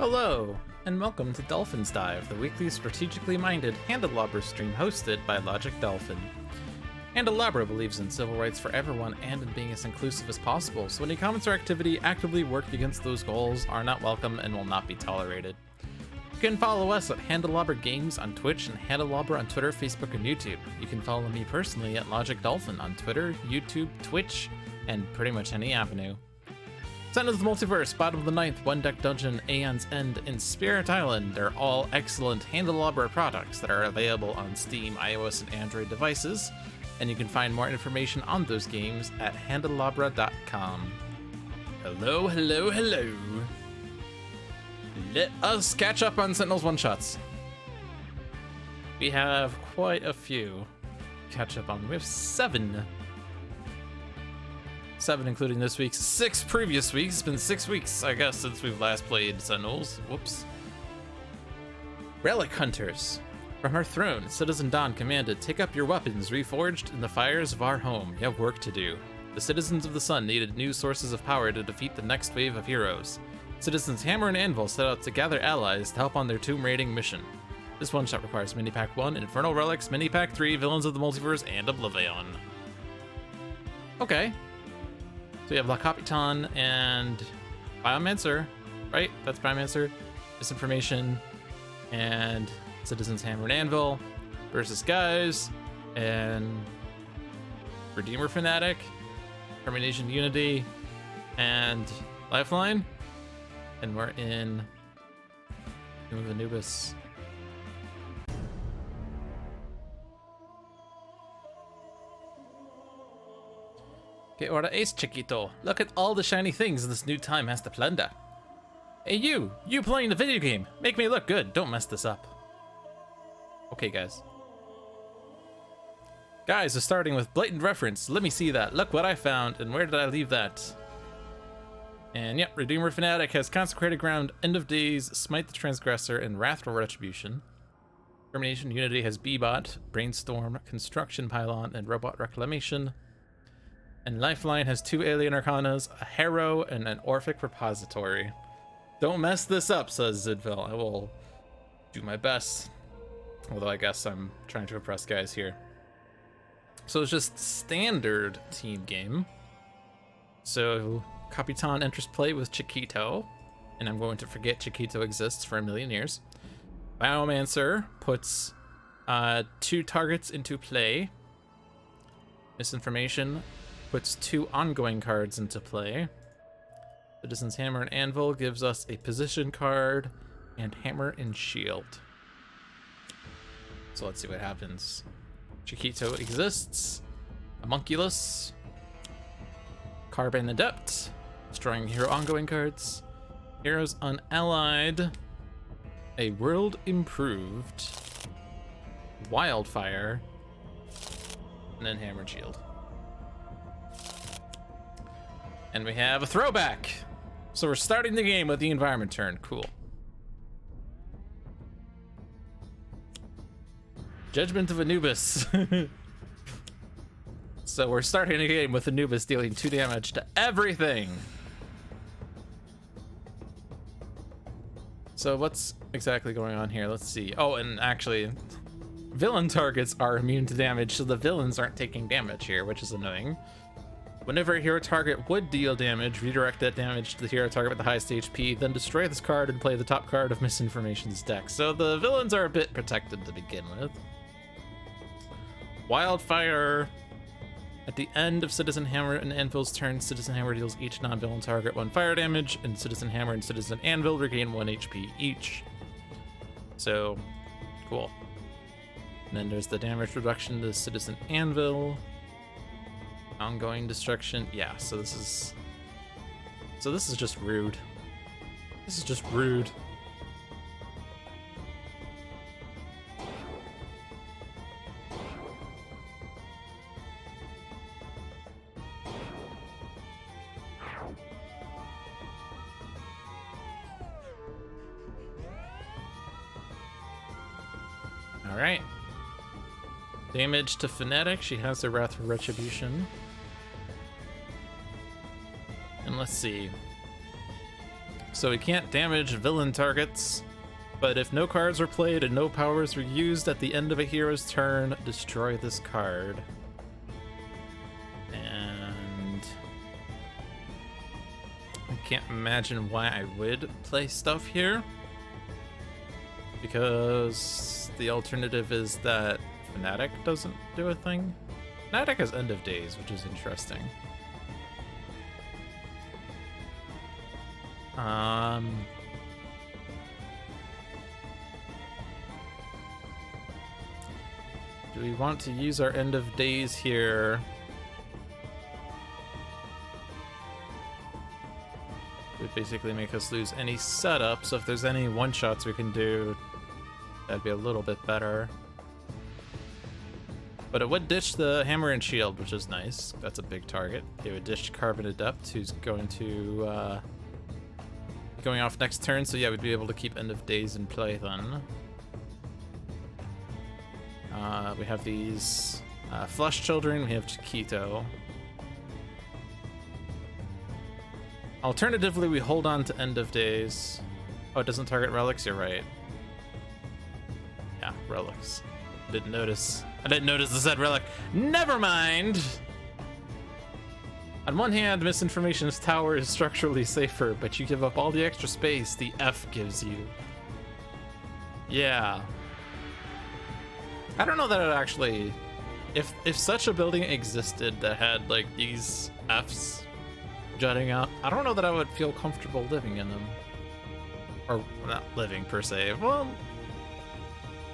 Hello, and welcome to Dolphin's Dive, the weekly strategically minded Handelabra stream hosted by Logic Dolphin. Handelabra believes in civil rights for everyone and in being as inclusive as possible, so any comments or activity actively working against those goals are not welcome and will not be tolerated. You can follow us at Handelabra Games on Twitch and Handelabra on Twitter, Facebook, and YouTube. You can follow me personally at Logic Dolphin on Twitter, YouTube, Twitch, and pretty much any avenue. Sentinels of the Multiverse, Bottom of the Ninth, One Deck Dungeon, Aeon's End, and Spirit Island are all excellent Handelabra products that are available on Steam, iOS, and Android devices, and you can find more information on those games at handelabra.com. Hello, hello, hello. Let us catch up on Sentinels one-shots. We have quite a few to catch up on. We have 7 including this week's 6 previous weeks. It's been 6 weeks, I guess, since we've last played Sentinels. Whoops. Relic Hunters. From her throne, Citizen Dawn commanded, "Take up your weapons, reforged in the fires of our home. You have work to do." The citizens of the sun needed new sources of power to defeat the next wave of heroes. Citizens Hammer and Anvil set out to gather allies to help on their tomb raiding mission. This one-shot requires Mini-Pack 1, Infernal Relics, Mini-Pack 3, Villains of the Multiverse, and Oblivion. Okay. So we have La Capitan and Biomancer, right? That's Biomancer. Misinformation and Citizens Hammer and Anvil versus Guise and Redeemer Fanatic, Termi-Nation Unity, and Lifeline. And we're in Tomb of Anubis. Que hora es, chiquito? Look at all the shiny things this new time has to plunder. Hey you playing the video game. Make me look good, don't mess this up. Okay guys. Guys are starting with blatant reference. Let me see that. Look what I found, and where did I leave that? And yep, Redeemer Fanatic has Consecrated Ground, End of Days, Smite the Transgressor, and Wrathful Retribution. Termi-Nation Unity has Bebot, Brainstorm, Construction Pylon, and Robot Reclamation. And Lifeline has 2 Alien Arcanas, a Harrow, and an Orphic Repository. Don't mess this up, says Zidville. I will do my best. Although I guess I'm trying to impress guys here. So it's just standard team game. So Capitan enters play with Chiquito, and I'm going to forget Chiquito exists for a million years. Biomancer puts 2 targets into play. Misinformation puts 2 ongoing cards into play. Citizen's Hammer and Anvil gives us a position card and Hammer and Shield. So let's see what happens. Chiquito exists. Homunculus. Carbon Adept. Destroying hero ongoing cards. Heroes Unallied. A World Improved. Wildfire. And then Hammer and Shield. And we have a throwback. So we're starting the game with the environment turn. Cool. Judgment of Anubis. So we're starting the game with Anubis dealing 2 damage to everything. So what's exactly going on here? Let's see. Oh, and actually, villain targets are immune to damage, so the villains aren't taking damage here, which is annoying. Whenever a hero target would deal damage, redirect that damage to the hero target with the highest HP, then destroy this card and play the top card of Misinformation's deck. So the villains are a bit protected to begin with. Wildfire. At the end of Citizen Hammer and Anvil's turn, Citizen Hammer deals each non-villain target 1 fire damage, and Citizen Hammer and Citizen Anvil regain 1 HP each. So, cool. And then there's the damage reduction to Citizen Anvil. Ongoing destruction. Yeah, so this is just rude. This is just rude. All right. Damage to Fanatic. She has her Wrathful Retribution. And let's see. So we can't damage villain targets, but if no cards were played and no powers were used at the end of a hero's turn, destroy this card. And I can't imagine why I would play stuff here, because the alternative is that Fanatic doesn't do a thing. Fanatic has End of Days, which is interesting. Do we want to use our End of Days here? It would basically make us lose any setup, so if there's any one-shots we can do, that'd be a little bit better. But it would ditch the Hammer and Shield, which is nice. That's a big target. It would ditch Carbon Adept, who's going to going off next turn, so yeah, we'd be able to keep End of Days in play then. We have these Flush Children, we have Chiquito. Alternatively, we hold on to End of Days. Oh, it doesn't target relics? You're right. Yeah, relics. I didn't notice it said relic. Never mind! On one hand, Misinformation's tower is structurally safer, but you give up all the extra space the F gives you. Yeah. I don't know that it actually... If such a building existed that had, like, these Fs jutting out, I don't know that I would feel comfortable living in them. Or not living, per se. Well...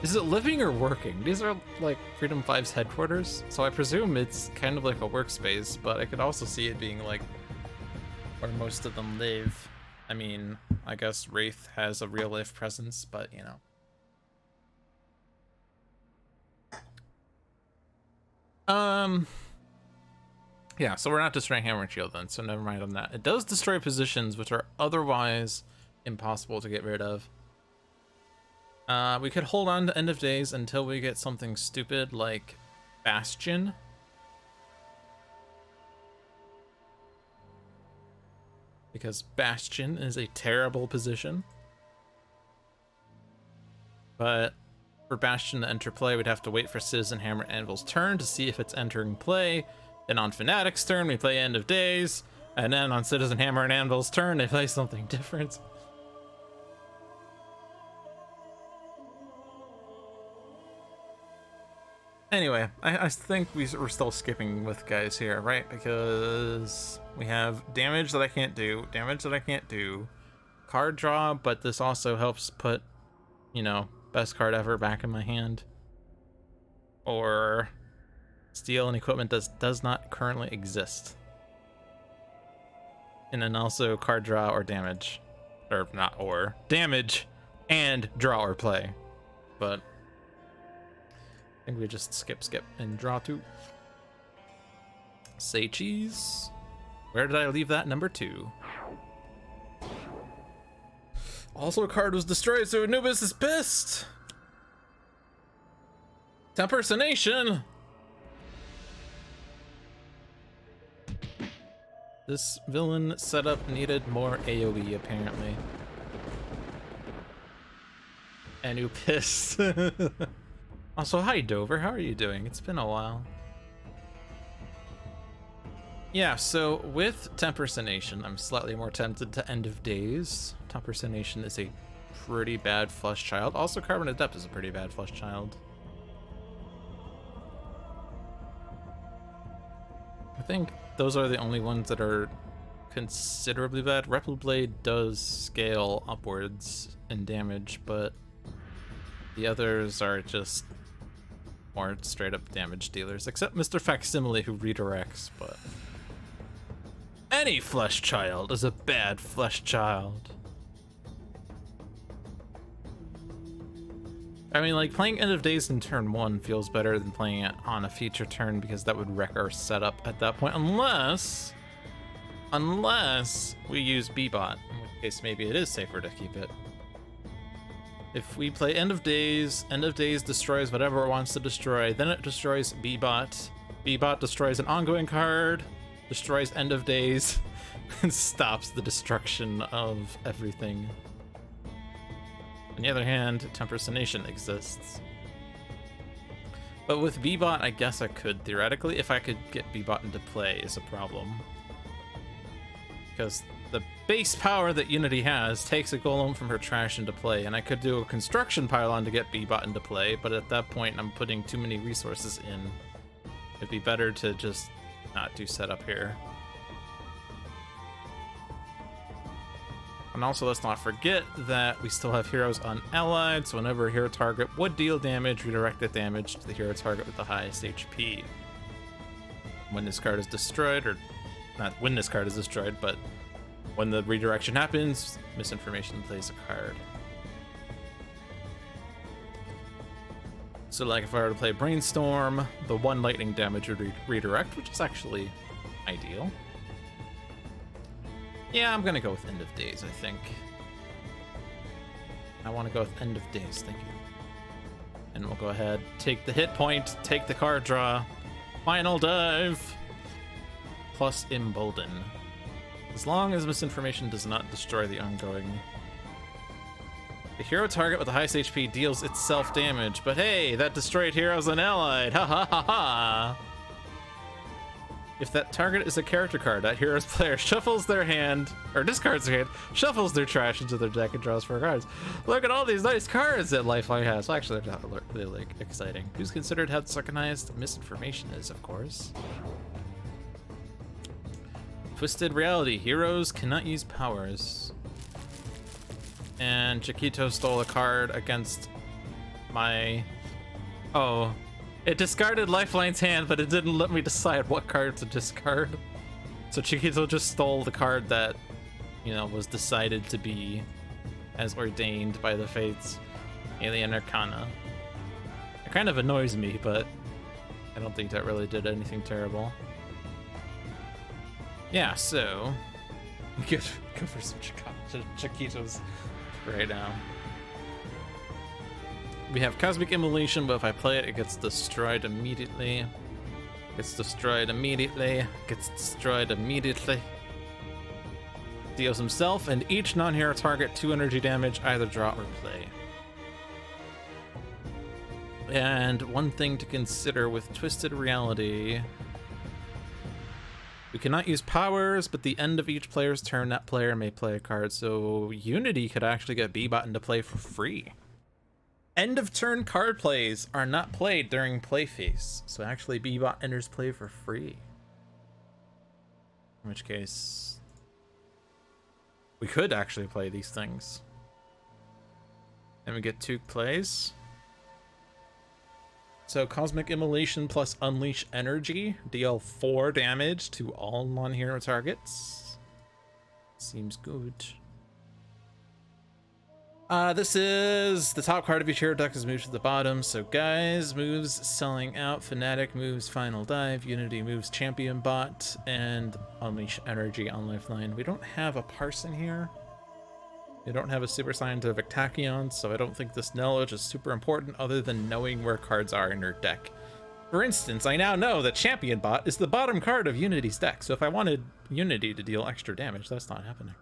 Is it living or working? These are like Freedom 5's headquarters, so I presume it's kind of like a workspace, but I could also see it being like where most of them live. I mean, I guess Wraith has a real life presence, but you know. Yeah, so we're not destroying Hammer and Shield then, so never mind on that. It does destroy positions which are otherwise impossible to get rid of. We could hold on to End of Days until we get something stupid like Bastion. Because Bastion is a terrible position. But for Bastion to enter play, we'd have to wait for Citizen Hammer Anvil's turn to see if it's entering play. Then on Fanatic's turn, we play End of Days. And then on Citizen Hammer and Anvil's turn, they play something different. Anyway, I think we're still skipping with Guise here, right? Because we have damage that I can't do, card draw, but this also helps put, you know, best card ever back in my hand. Or steal an equipment that does not currently exist. And then also card draw or damage. Or not or. Damage and draw or play. But I think we just skip and draw 2. Say cheese. Where did I leave that? Number 2. Also, a card was destroyed, so Anubis is pissed. Termi-Nation. This villain setup needed more AoE, apparently. Anubis. Also, hi Dover, how are you doing? It's been a while. Yeah, so with Termi-Nation, I'm slightly more tempted to End of Days. Termi-Nation is a pretty bad flush child. Also, Carbon Adept is a pretty bad flush child. I think those are the only ones that are considerably bad. Repel Blade does scale upwards in damage, but the others are just more straight up damage dealers, except Mr. Facsimile, who redirects, but any flesh child is a bad flesh child. I mean, like, playing End of Days in turn 1 feels better than playing it on a feature turn, because that would wreck our setup at that point, unless we use B-Bot, in which case maybe it is safer to keep it. If we play End of Days destroys whatever it wants to destroy, then it destroys B-Bot. B-Bot destroys an ongoing card, destroys End of Days, and stops the destruction of everything. On the other hand, Termi-Nation exists. But with B-Bot, I guess I could, theoretically. If I could get B-Bot into play is a problem. Because the base power that Unity has takes a golem from her trash into play, and I could do a construction pylon to get B-Bot into play, but at that point I'm putting too many resources in. It'd be better to just not do setup here. And also, let's not forget that we still have heroes unallied, so whenever a hero target would deal damage, redirect that damage to the hero target with the highest HP. When this card is destroyed, or not when this card is destroyed, but when the redirection happens, misinformation plays a card. So like if I were to play Brainstorm, the 1 lightning damage would redirect, which is actually ideal. Yeah, I'm gonna go with End of Days, I think. I want to go with End of Days, thank you. And we'll go ahead, take the hit point, take the card draw, final dive, plus Embolden. As long as misinformation does not destroy the ongoing. The hero target with the highest HP deals itself damage, but hey, that destroyed hero's unallied, ha ha ha ha! If that target is a character card, that hero's player shuffles their hand, or discards their hand, shuffles their trash into their deck and draws 4 cards. Look at all these nice cards that Lifeline has. Well, actually, they're not really like, exciting. Who's considered how the second highest misinformation is, of course. Twisted Reality. Heroes cannot use powers. And Chiquito stole a card against my... Oh. It discarded Lifeline's hand, but it didn't let me decide what card to discard. So Chiquito just stole the card that, you know, was decided to be as ordained by the fates. Alien Arcana. It kind of annoys me, but I don't think that really did anything terrible. Yeah, so we could go for some Chiquitos right now. We have Cosmic Immolation, but if I play it, it gets destroyed immediately. Gets destroyed immediately. Gets destroyed immediately. Deals himself and each non-hero target 2 energy damage, either draw or play. And one thing to consider with Twisted Reality, we cannot use powers, but the end of each player's turn, that player may play a card. So Unity could actually get B-Bot into play for free. End of turn card plays are not played during play phase, so actually B-Bot enters play for free. In which case, we could actually play these things. And we get 2 plays. So Cosmic Immolation plus Unleash Energy, deal 4 damage to all non-hero targets. Seems good. This is the top card of each hero deck is moved to the bottom. So Guise moves Selling Out, Fanatic moves Final Dive, Unity moves Champion Bot, and Unleash Energy on Lifeline. We don't have a Parson here. We don't have a Super Scientific Tachyon, so I don't think this knowledge is super important other than knowing where cards are in your deck. For instance, I now know that Champion Bot is the bottom card of Unity's deck, so if I wanted Unity to deal extra damage, that's not happening.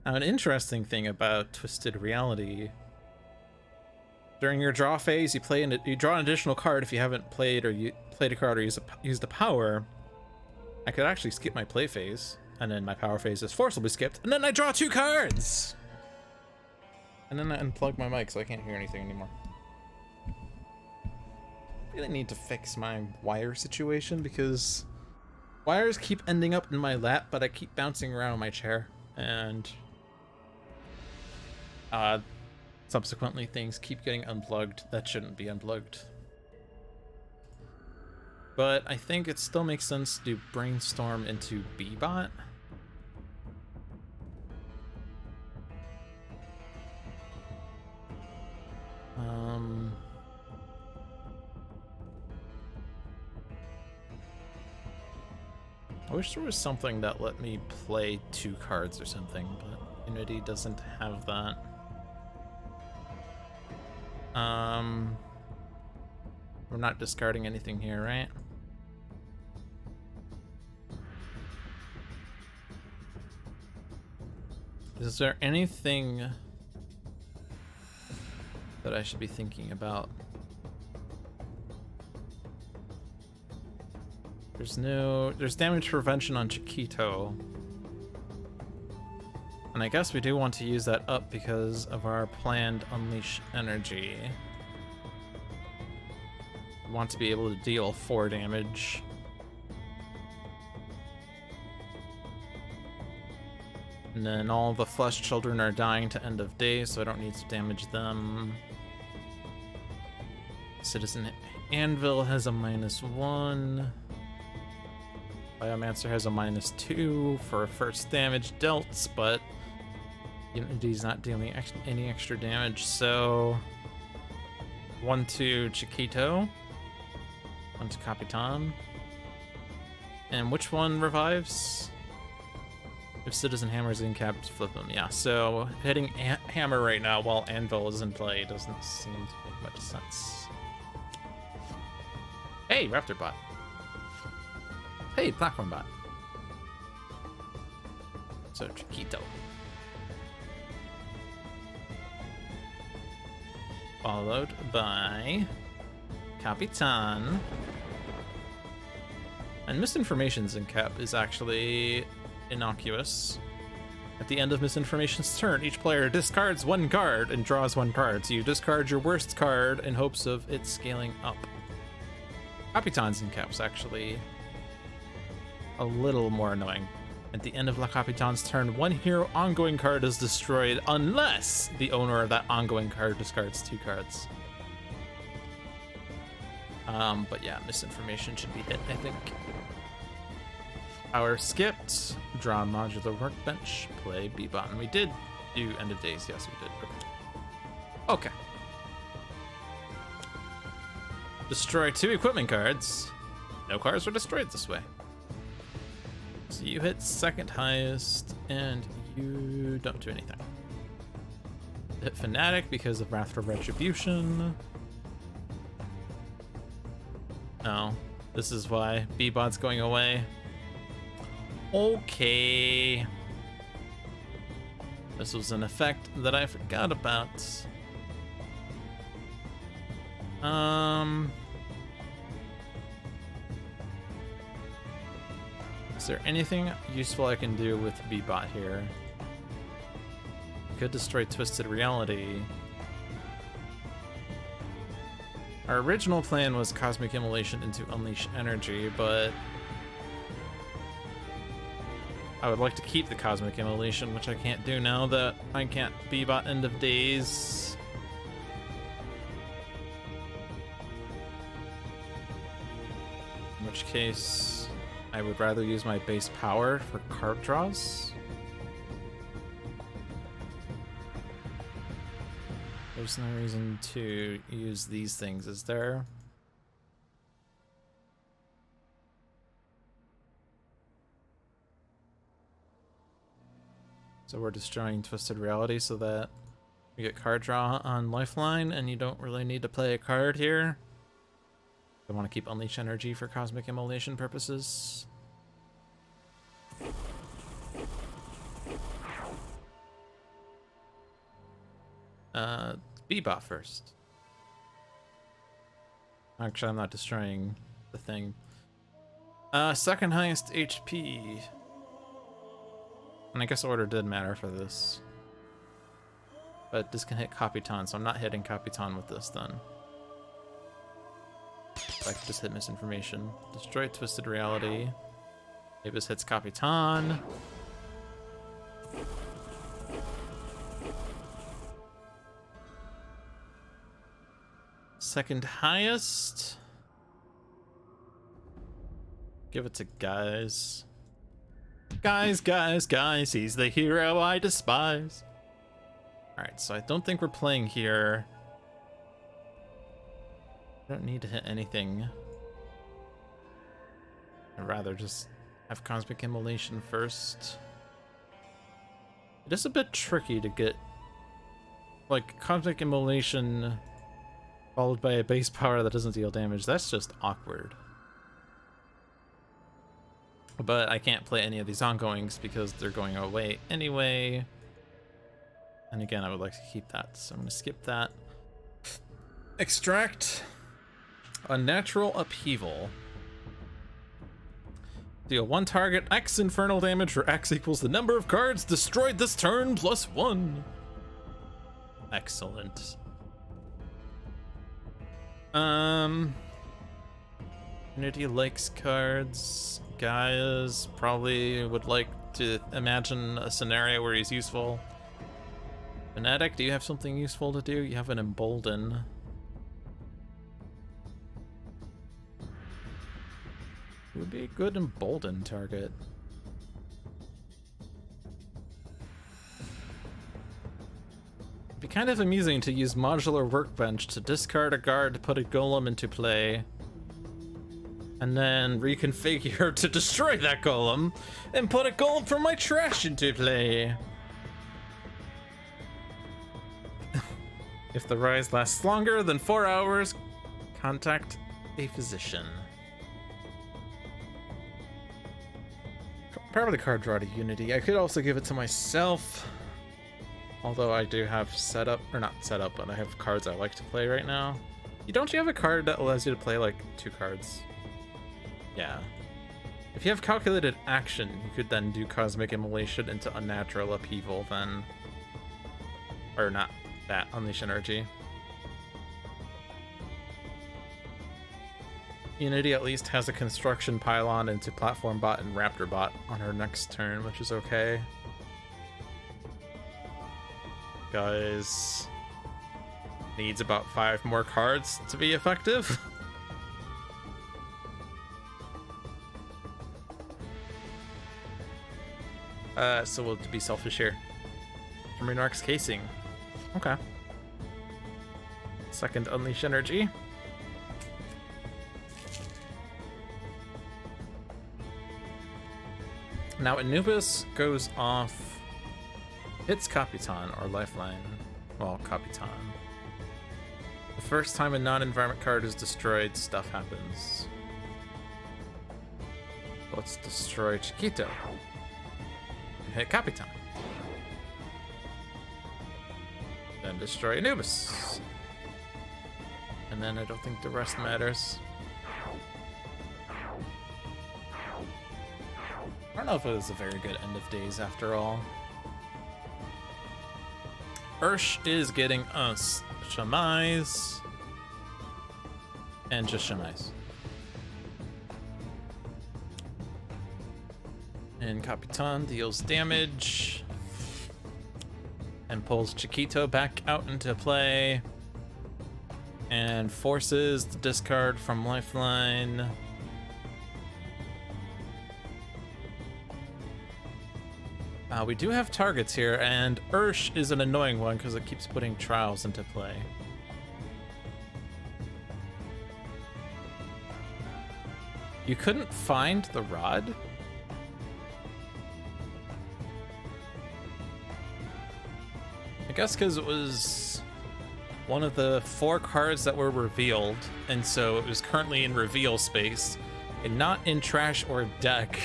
Now, an interesting thing about Twisted Reality, during your draw phase, you draw an additional card if you haven't played a card or used a power. I could actually skip my play phase, and then my power phase is forcibly skipped, and then I draw 2 cards! And then I unplug my mic so I can't hear anything anymore. I really need to fix my wire situation because wires keep ending up in my lap, but I keep bouncing around my chair, and subsequently things keep getting unplugged that shouldn't be unplugged. But I think it still makes sense to Brainstorm into B-Bot. I wish there was something that let me play 2 cards or something, but Unity doesn't have that. We're not discarding anything here, right? Is there anything that I should be thinking about? There's damage prevention on Chiquito. And I guess we do want to use that up because of our planned Unleash energy. We want to be able to deal 4 damage. And then all the flesh children are dying to end of day, so I don't need to damage them. Citizen Anvil has a -1. Biomancer has a -2 for first damage dealt, but Unity's not dealing any extra damage, so 1 to Chiquito, 1 to Capitan. And which one revives? If Citizen Hammer's in cap, flip them. Yeah, so hitting Hammer right now while Anvil is in play doesn't seem to make much sense. Hey, Raptor Bot. Hey, Platform Bot. So, Chiquito. Followed by Capitan. And Misinformations in cap is actually innocuous. At the end of Misinformation's turn, each player discards 1 card and draws 1 card. So you discard your worst card in hopes of it scaling up. Capitan's in cap's actually a little more annoying. At the end of La Capitan's turn, 1 hero ongoing card is destroyed unless the owner of that ongoing card discards 2 cards. But yeah, Misinformation should be hit, I think. Power skipped, draw modular workbench, play B-bot. And we did do end of days, yes we did. Okay. Destroy 2 equipment cards. No cards were destroyed this way. So you hit second highest, and you don't do anything. Hit Fanatic because of Wrathful Retribution. Oh, this is why B-bot's going away. Okay. This was an effect that I forgot about. Is there anything useful I can do with B-bot here? Could destroy Twisted Reality. Our original plan was Cosmic Immolation into Unleash Energy, but I would like to keep the Cosmic Immolation, which I can't do now that I can't B-bot end of days. In which case, I would rather use my base power for card draws. There's no reason to use these things, is there? So we're destroying Twisted Reality so that we get card draw on Lifeline, and you don't really need to play a card here. I want to keep Unleash Energy for Cosmic Immolation purposes. B-bot first. Actually, I'm not destroying the thing. Second highest HP. And I guess order did matter for this. But this can hit Capitan, so I'm not hitting Capitan with this then. I could just hit Misinformation. Destroy Twisted Reality. Maybe this hits Capitan. Second highest. Give it to Guise. Guys, he's the hero I despise. Alright, so I don't think we're playing here. I don't need to hit anything. I'd rather just have Cosmic Immolation first. It is a bit tricky to get, like, Cosmic Immolation followed by a base power that doesn't deal damage. That's just awkward. But I can't play any of these ongoings because they're going away anyway. And again, I would like to keep that, so I'm going to skip that. Extract Unnatural Upheaval. Deal 1 target X infernal damage, where X equals the number of cards destroyed this turn plus 1. Excellent. Unity likes cards. Guise probably would like to imagine a scenario where he's useful. Fanatic, do you have something useful to do? You have an Embolden. It would be a good Embolden target. It'd be kind of amusing to use Modular Workbench to discard a guard to put a golem into play, and then reconfigure to destroy that golem, and put a golem from my trash into play. If the rise lasts longer than 4 hours, contact a physician. Probably card draw to Unity. I could also give it to myself, although I do have setup, or not setup, but I have cards I like to play right now. Don't you have a card that allows you to play like 2 cards? Yeah. If you have calculated action, you could then do Cosmic Immolation into Unnatural Upheaval, then, or not that, Unleash Energy. Unity at least has a Construction Pylon into Platform Bot and Raptor Bot on her next turn, which is okay. Guys, needs about 5 more cards to be effective. So we'll be selfish here. Terminarch's Casing. Okay. Second Unleash Energy. Now Anubis goes off, hits Capitan or Lifeline. Well, Capitan. The first time a non-environment card is destroyed, stuff happens. Let's destroy Chiquito. And hit Capitan. Then destroy Anubis. And then I don't think the rest matters. I don't know if it was a very good end of days after all. Ursh is getting us Shamise. And just Shamise. And Capitan deals damage. And pulls Chiquito back out into play. And forces the discard from Lifeline. We do have targets here, and Ursh is an annoying one because it keeps putting trials into play. You couldn't find the rod? I guess because it was one of the 4 cards that were revealed, and so it was currently in reveal space and not in trash or deck.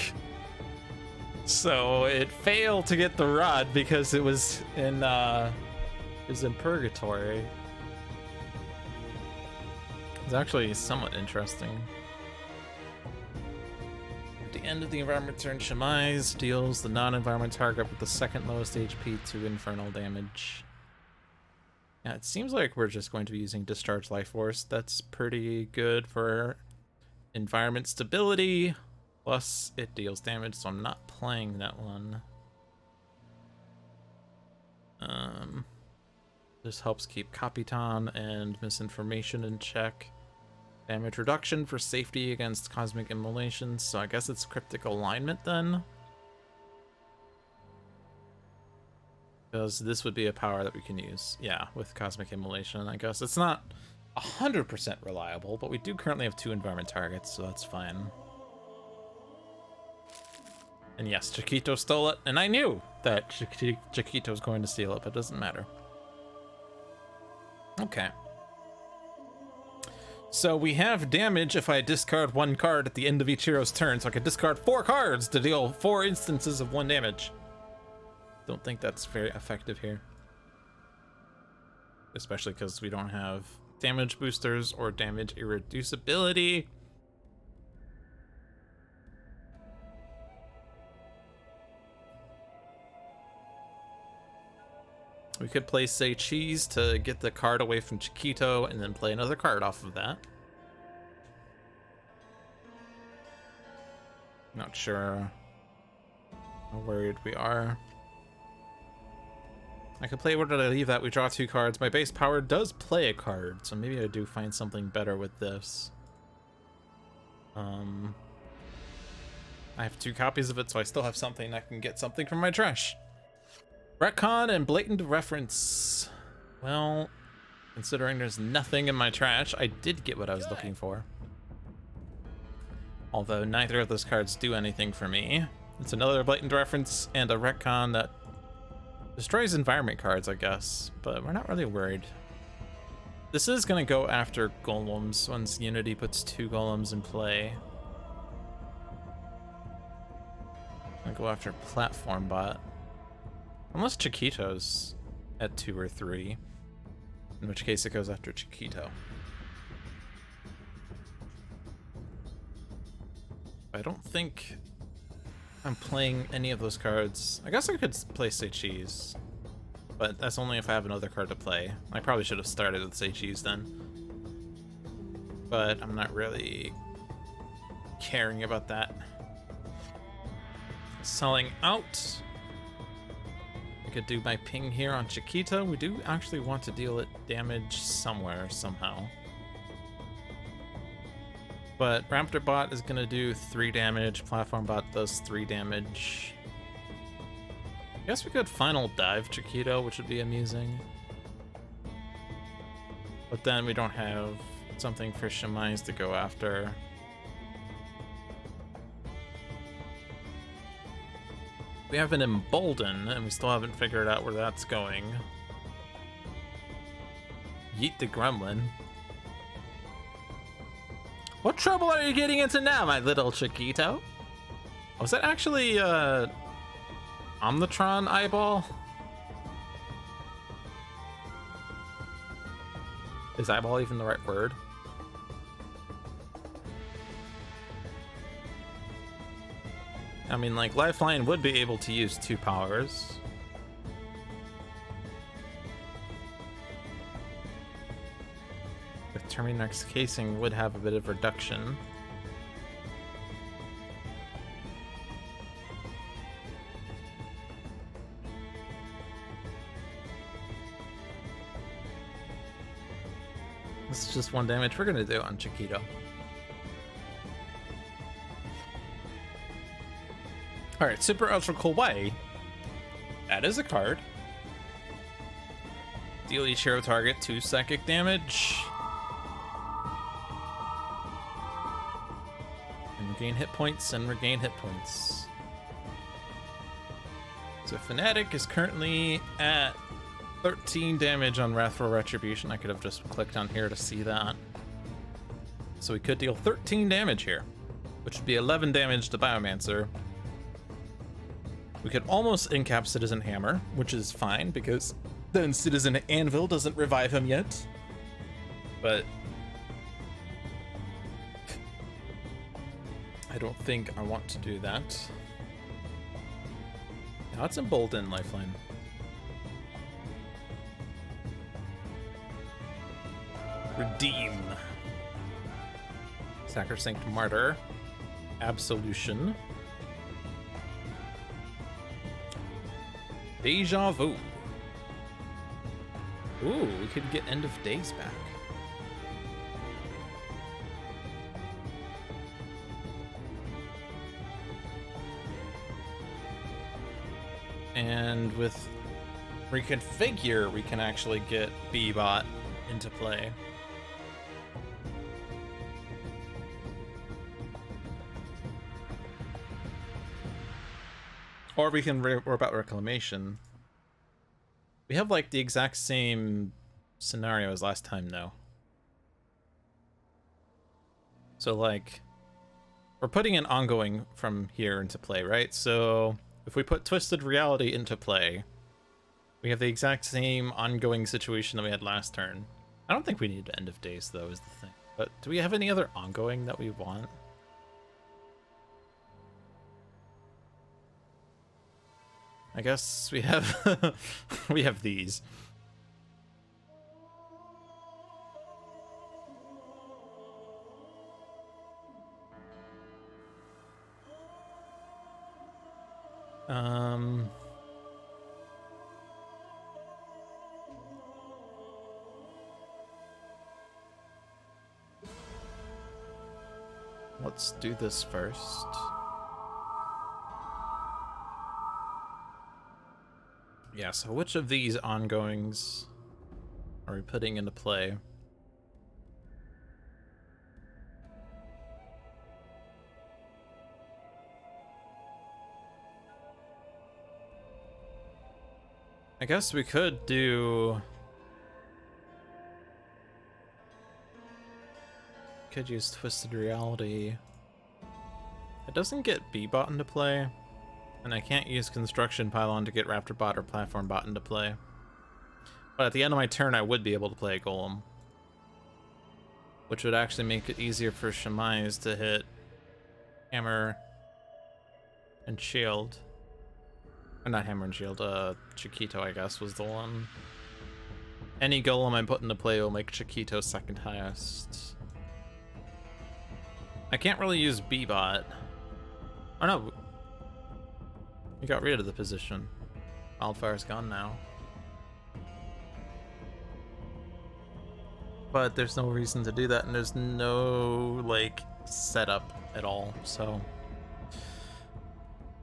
So it failed to get the rod because it was in purgatory. It's actually somewhat interesting. At the end of the environment turn, Shamise deals the non-environment target with the second lowest HP to infernal damage. Yeah, it seems like we're just going to be using Discharge Life Force. That's pretty good for environment stability. Plus, it deals damage, so I'm not playing that one. This helps keep Capitan and Misinformation in check. Damage reduction for safety against Cosmic Immolation, so I guess it's Cryptic Alignment then. Because this would be a power that we can use, yeah, with Cosmic Immolation. I guess it's not 100% reliable, but we do currently have 2 environment targets, so that's fine. And yes, Chiquito stole it, and I knew that Chiquito was going to steal it, but it doesn't matter. Okay. So we have damage if I discard 1 card at the end of each hero's turn, so I can discard 4 cards to deal 4 instances of 1 damage. Don't think that's very effective here. especially because we don't have damage boosters or damage irreducibility. We could play Say Cheese to get the card away from Chiquito and then play another card off of that. Not sure how worried we are. I could play Where Did I Leave That? We draw 2 cards. My base power does play a card, so maybe I do find something better with this. I have 2 copies of it, so I still have something. I can get something from my trash. Retcon and blatant reference. Well, considering there's nothing in my trash, I did get what I was looking for. Although neither of those cards do anything for me. It's another blatant reference and a retcon that destroys environment cards, I guess, but we're not really worried. This is gonna go after golems once Unity puts 2 golems in play. Gonna go after platform bot. Unless Chiquito's at 2 or 3, in which case it goes after Chiquito. I don't think I'm playing any of those cards. I guess I could play Say Cheese, but that's only if I have another card to play. I probably should have started with Say Cheese then, but I'm not really caring about that. Selling out. I could do my ping here on Chiquito. We do actually want to deal it damage somewhere, somehow. But Raptor Bot is going to do 3 damage. Platform Bot does 3 damage. I guess we could Final Dive Chiquito, which would be amusing. But then we don't have something for Shemais to go after. We have an Embolden, and we still haven't figured out where that's going. Yeet the Gremlin. What trouble are you getting into now, my little Chiquito? Was that actually, Omnitron Eyeball? Is eyeball even the right word? I mean, like, Lifeline would be able to use 2 powers. With Termi-Nation casing would have a bit of reduction. This is just 1 damage we're gonna do on Chiquito. Alright, Super Ultra Kawaii. That is a card. Deal each hero target 2 psychic damage. And regain hit points and regain hit points. So Fanatic is currently at 13 damage on Wrathful Retribution. I could have just clicked on here to see that. So we could deal 13 damage here, which would be 11 damage to Biomancer. We could almost incap Citizen Hammer, which is fine because then Citizen Anvil doesn't revive him yet. But I don't think I want to do that. Now it's Embolden Lifeline. Redeem. Sacrosanct Martyr. Absolution. Deja Vu. Ooh, we could get End of Days back. And with Reconfigure, we can actually get B-Bot into play. Or we can worry about Reclamation. We have like the exact same scenario as last time though. So like, we're putting an ongoing from here into play, right? So if we put Twisted Reality into play, We have the exact same ongoing situation that we had last turn. I don't think we need end of days, though, is the thing. But do we have any other ongoing that we want? I guess we have we have these. Let's do this first. Yeah, so which of these ongoings are we putting into play? I guess we could do... Could use Twisted Reality. It doesn't get B-Bot into play, and I can't use Construction Pylon to get Raptor Bot or Platform Bot into play. But at the end of my turn, I would be able to play a Golem, which would actually make it easier for Shemais to hit Hammer and Shield. Or not Hammer and Shield, Chiquito, I guess, was the one. Any Golem I put into play will make Chiquito second highest. I can't really use B-Bot. Oh no, we got rid of the position. Wildfire's gone now. But there's no reason to do that, and there's no, like, setup at all, so...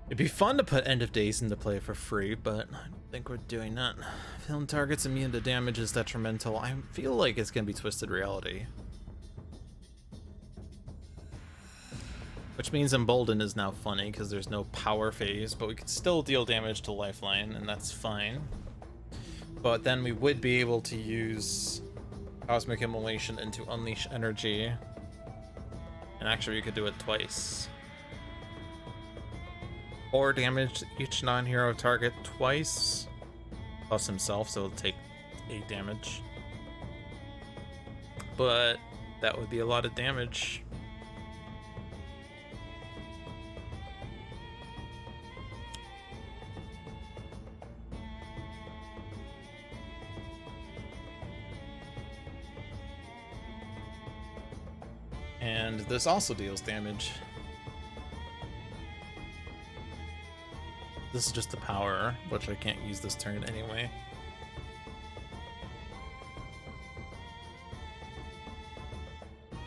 It'd be fun to put End of Days into play for free, but I don't think we're doing that. Feeling targets immune to damage is detrimental. I feel like it's gonna be Twisted Reality. Which means Embolden is now funny, because there's no power phase, but we could still deal damage to Lifeline, and that's fine. But then we would be able to use Cosmic Immolation into Unleash Energy. And actually, we could do it twice. Or damage each non-hero target twice, plus himself, so it'll take 8 damage. But that would be a lot of damage. And this also deals damage. This is just the power, which I can't use this turn anyway.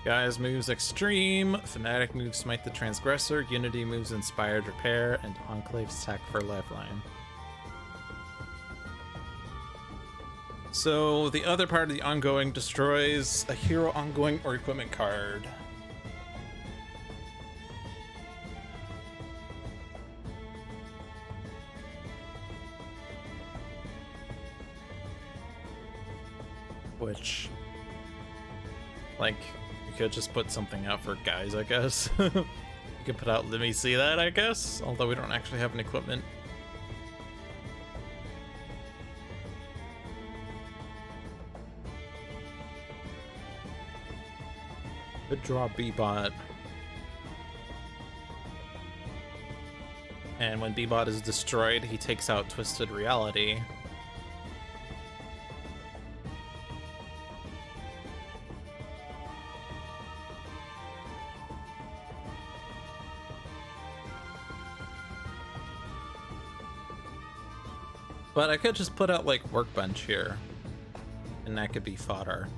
Guise moves Extreme, Fanatic moves Smite the Transgressor, Unity moves Inspired Repair, and Enclave's attack for Lifeline. So the other part of the ongoing destroys a hero ongoing or equipment card. Which, like, you could just put something out for Guise, I guess. You could put out Let Me See That, I guess, although we don't actually have an equipment. Could draw B-Bot. And when B-Bot is destroyed, he takes out Twisted Reality. But I could just put out, like, Workbench here, and that could be fodder.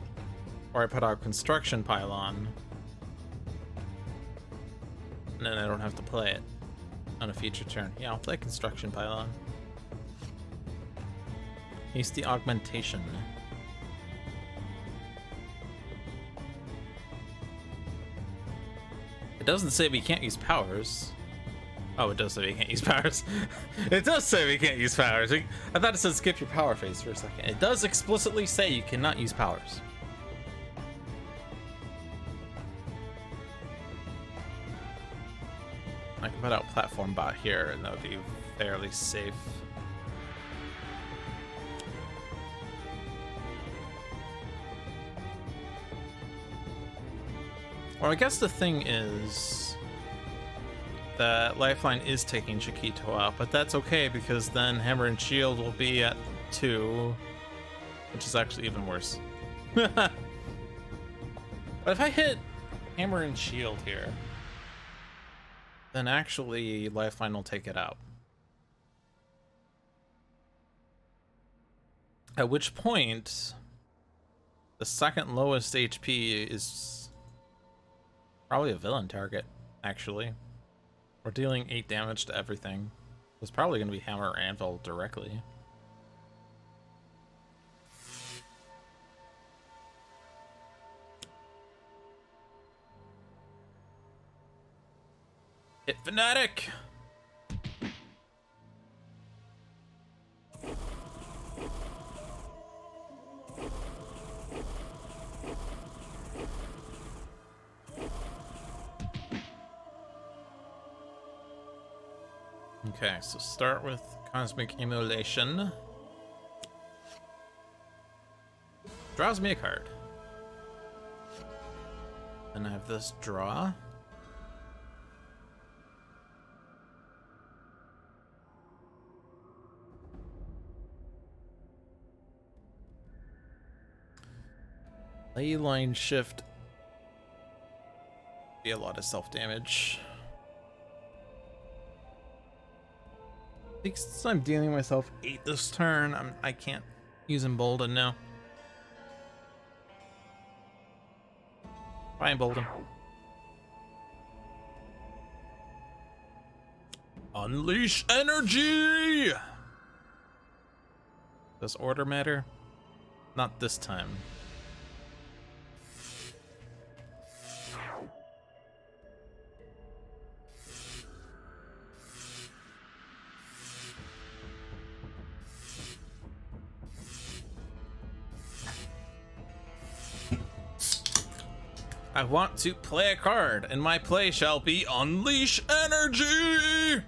Or I put out Construction Pylon, and then I don't have to play it on a future turn. Yeah, I'll play Construction Pylon. Use the Augmentation. It doesn't say we can't use powers. Oh, it does say we can't use powers. It does say we can't use powers. I thought it said skip your power phase for a second. It does explicitly say you cannot use powers. I can put out Platform Bot here, and that would be fairly safe. Well, I guess the thing is that Lifeline is taking Chiquito out, but that's okay because then Hammer and Shield will be at 2, which is actually even worse. But if I hit Hammer and Shield here, then actually Lifeline will take it out. At which point, the second lowest HP is probably a villain target, actually. We're dealing 8 damage to everything. It's probably going to be Hammer or Anvil directly. Hit Fanatic! Okay, so start with Cosmic Emulation. Draws me a card. Then I have this draw. Leyline Shift. Be a lot of self-damage. I think since I'm dealing myself 8 this turn, I can't use Embolden now. Bye, Embolden. Unleash energy! Does order matter? Not this time. I want to play a card, and my play shall be Unleash Energy!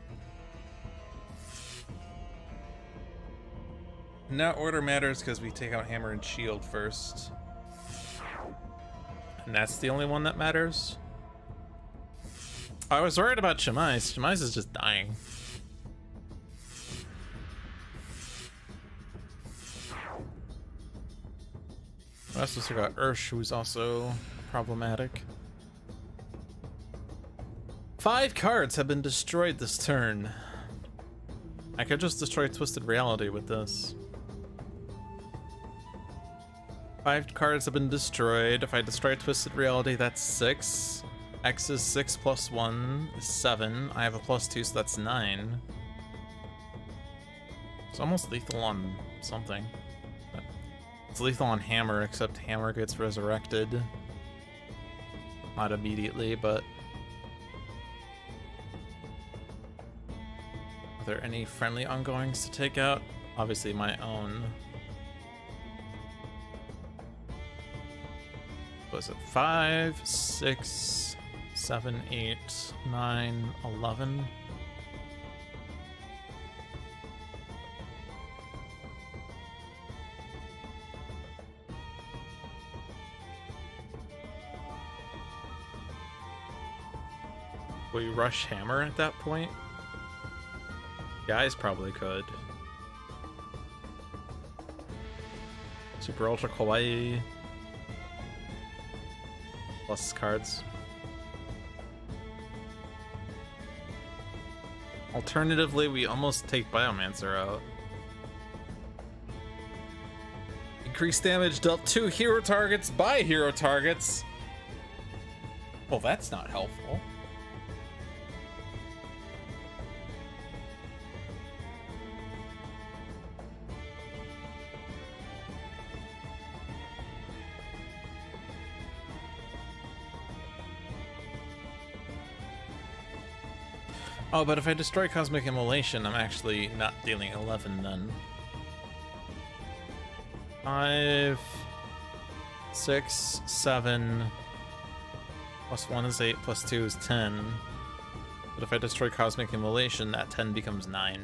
Now order matters because we take out Hammer and Shield first. And that's the only one that matters. I was worried about Chemise. Chemise is just dying. I also got Ursh, who's also problematic. 5 cards have been destroyed this turn. I could just destroy Twisted Reality with this. 5 cards have been destroyed. If I destroy Twisted Reality, that's 6. X is 6 plus 1 is 7. I have a +2, so that's 9. It's almost lethal on something. It's lethal on Hammer, except Hammer gets resurrected. Not immediately, but... Are there any friendly ongoings to take out? Obviously my own. Was it 5, 6, 7, 8, 9, 11? Will you rush Hammer at that point? Guise probably could. Super Ultra Kawaii. Plus cards. Alternatively, we almost take Biomancer out. Increased damage dealt 2 hero targets by hero targets. Well, that's not helpful. Oh, but if I destroy Cosmic Immolation, I'm actually not dealing 11 then. 5, 6, 7, plus 1 is 8, plus 2 is 10. But if I destroy Cosmic Immolation, that 10 becomes 9.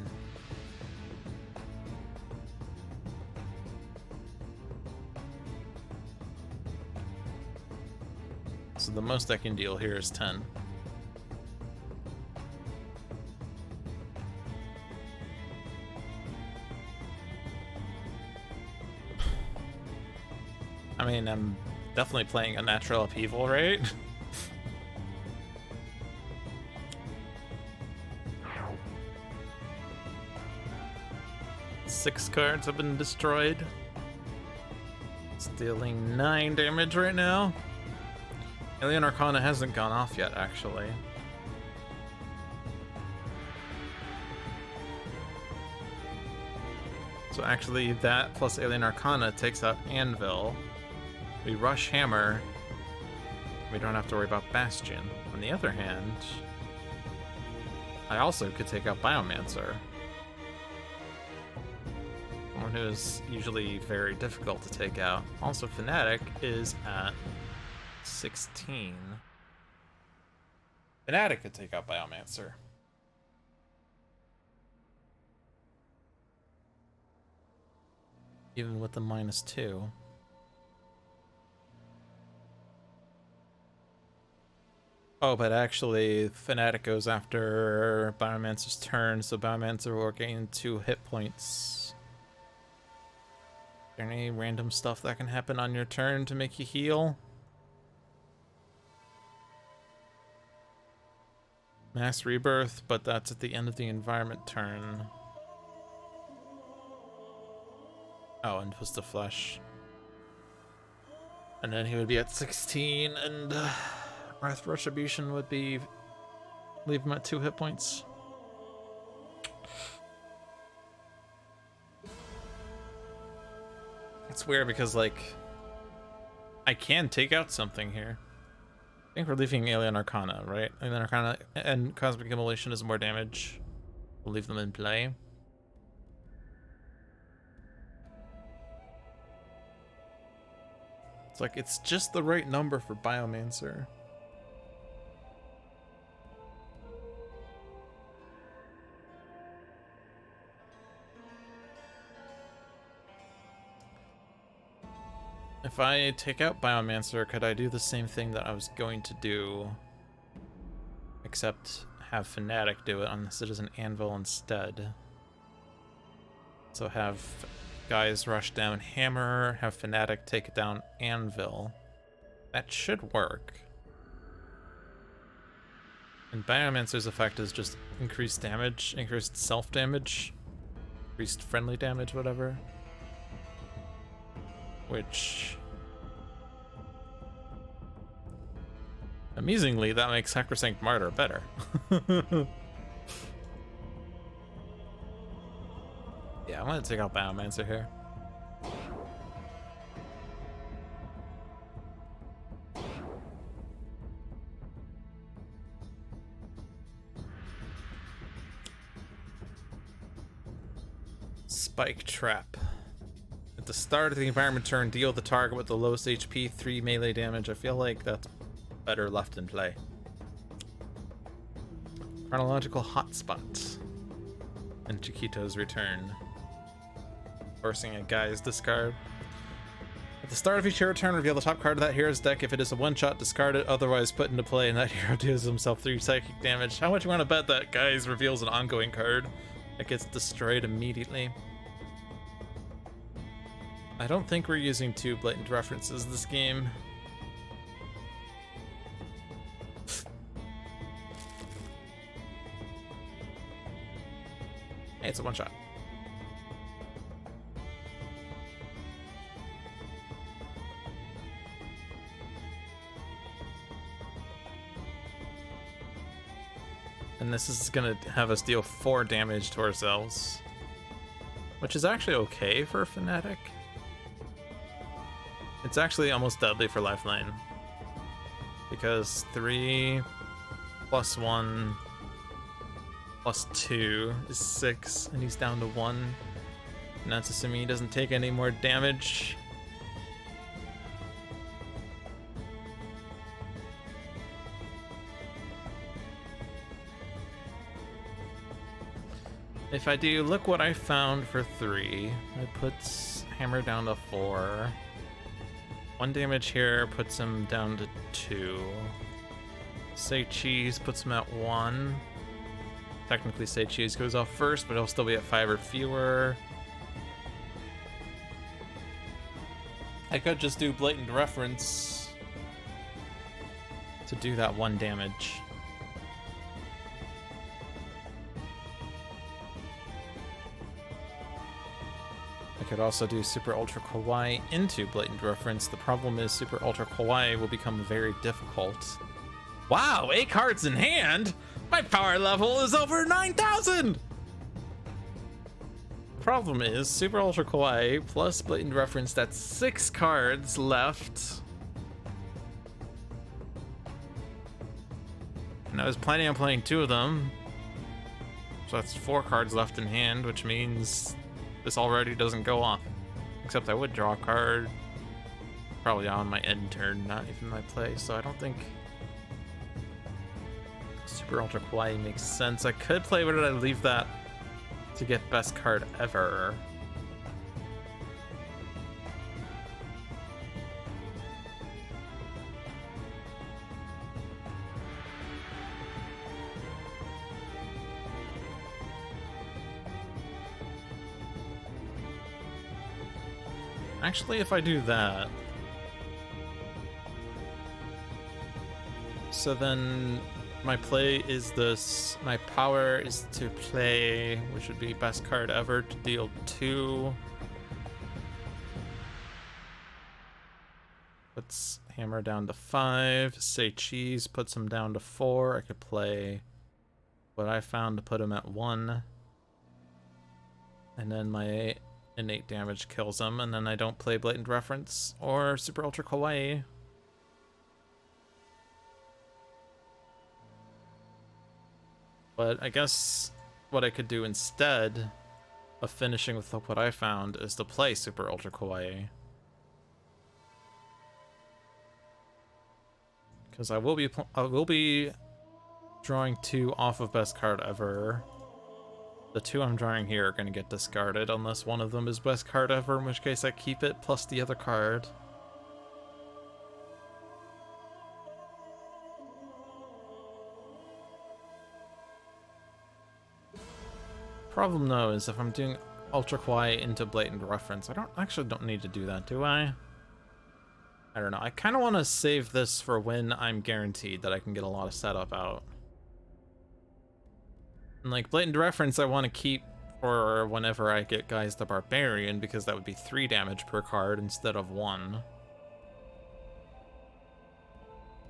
so the most I can deal here is 10. I mean, I'm definitely playing a natural upheaval, right? Six cards have been destroyed. It's dealing 9 damage right now. Alien Arcana hasn't gone off yet, actually. So actually, that plus Alien Arcana takes out Anvil. We rush Hammer. We don't have to worry about Bastion. On the other hand, I also could take out Biomancer. One who is usually very difficult to take out. Also, Fanatic is at 16. Fanatic could take out Biomancer. Even with the -2. Oh, but actually, Fanatic goes after Biomancer's turn, so Biomancer will gain 2 hit points. Is there any random stuff that can happen on your turn to make you heal? Mass Rebirth, but that's at the end of the environment turn. Oh, and Twist of Flesh. And then he would be at 16, and Wrath Retribution would be... leave him at 2 hit points. It's weird because, like, I can take out something here. I think we're leaving Alien Arcana, right? Alien Arcana and Cosmic Immolation is more damage. We'll leave them in play. It's like, it's just the right number for Biomancer. If I take out Biomancer, could I do the same thing that I was going to do, except have Fanatic do it on Citizen Anvil instead? So have Guise rush down Hammer, have Fanatic take down Anvil. That should work. And Biomancer's effect is just increased damage, increased self-damage, increased friendly damage, whatever. Which, amusingly, that makes Sacrosanct Martyr better. Yeah, I'm gonna take out Biomancer here. Spike Trap. At the start of the environment turn, deal the target with the lowest HP 3 melee damage. I feel like that's better left in play. Chronological Hotspot. And Chiquito's Return. Forcing a Guise discard. At the start of each hero turn, reveal the top card of that hero's deck. If it is a one-shot, discard it, otherwise put into play, and that hero deals himself 3 psychic damage. How much you want to bet that Guise reveals an ongoing card that gets destroyed immediately? I don't think we're using 2 blatant references this game. Hey, it's a one-shot. And this is gonna have us deal 4 damage to ourselves, which is actually okay for a Fanatic. It's actually almost deadly for Lifeline, because 3 plus 1 plus 2 is 6, and he's down to 1. And that's assuming he doesn't take any more damage. If I do, look what I found for 3. I put Hammer down to 4. 1 damage here puts him down to 2. Say Cheese puts him at 1. Technically Say Cheese goes off first, but he'll still be at 5 or fewer. I could just do Blatant Reference to do that 1 damage. I could also do Super Ultra Kawaii into Blatant Reference. The problem is Super Ultra Kawaii will become very difficult. Wow, 8 cards in hand? My power level is over 9,000! Problem is, Super Ultra Kawaii plus Blatant Reference, that's 6 cards left. And I was planning on playing 2 of them. So that's 4 cards left in hand, which means this already doesn't go off. Except I would draw a card. Probably on my end turn, not even my play, so I don't think Super Ultra Kawaii makes sense. I could play, but did I leave that to get best card ever? Actually, if I do that, so then my play is this, my power is to play, which would be best card ever, to deal 2. Puts Hammer down to 5. Say Cheese puts him down to 4. I could play what I found to put him at 1. And then my innate damage kills him, and then I don't play Blatant Reference or Super Ultra Kawaii. But I guess what I could do instead of finishing with what I found is to play Super Ultra Kawaii. Because I will be drawing 2 off of best card ever. The 2 I'm drawing here are going to get discarded unless one of them is best card ever, in which case I keep it plus the other card. Problem though is if I'm doing Ultra Kawaii into Blatant Reference, I don't need to do that, do I? I don't know. I kind of want to save this for when I'm guaranteed that I can get a lot of setup out. And like Blatant Reference I want to keep for whenever I get Guise the Barbarian, because that would be 3 damage per card instead of 1.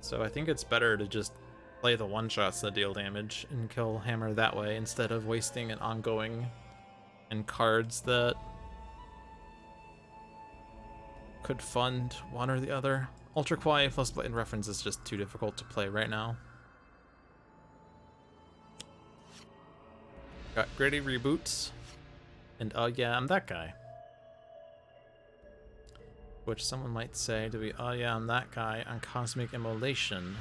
So I think it's better to just play the one-shots that deal damage and kill Hammer that way instead of wasting an ongoing and cards that could fund one or the other. Ultra Kawaii plus Blatant Reference is just too difficult to play right now. Got Gritty Reboots, and oh yeah, I'm that guy. Which someone might say to be, oh yeah, I'm that guy on Cosmic Immolation.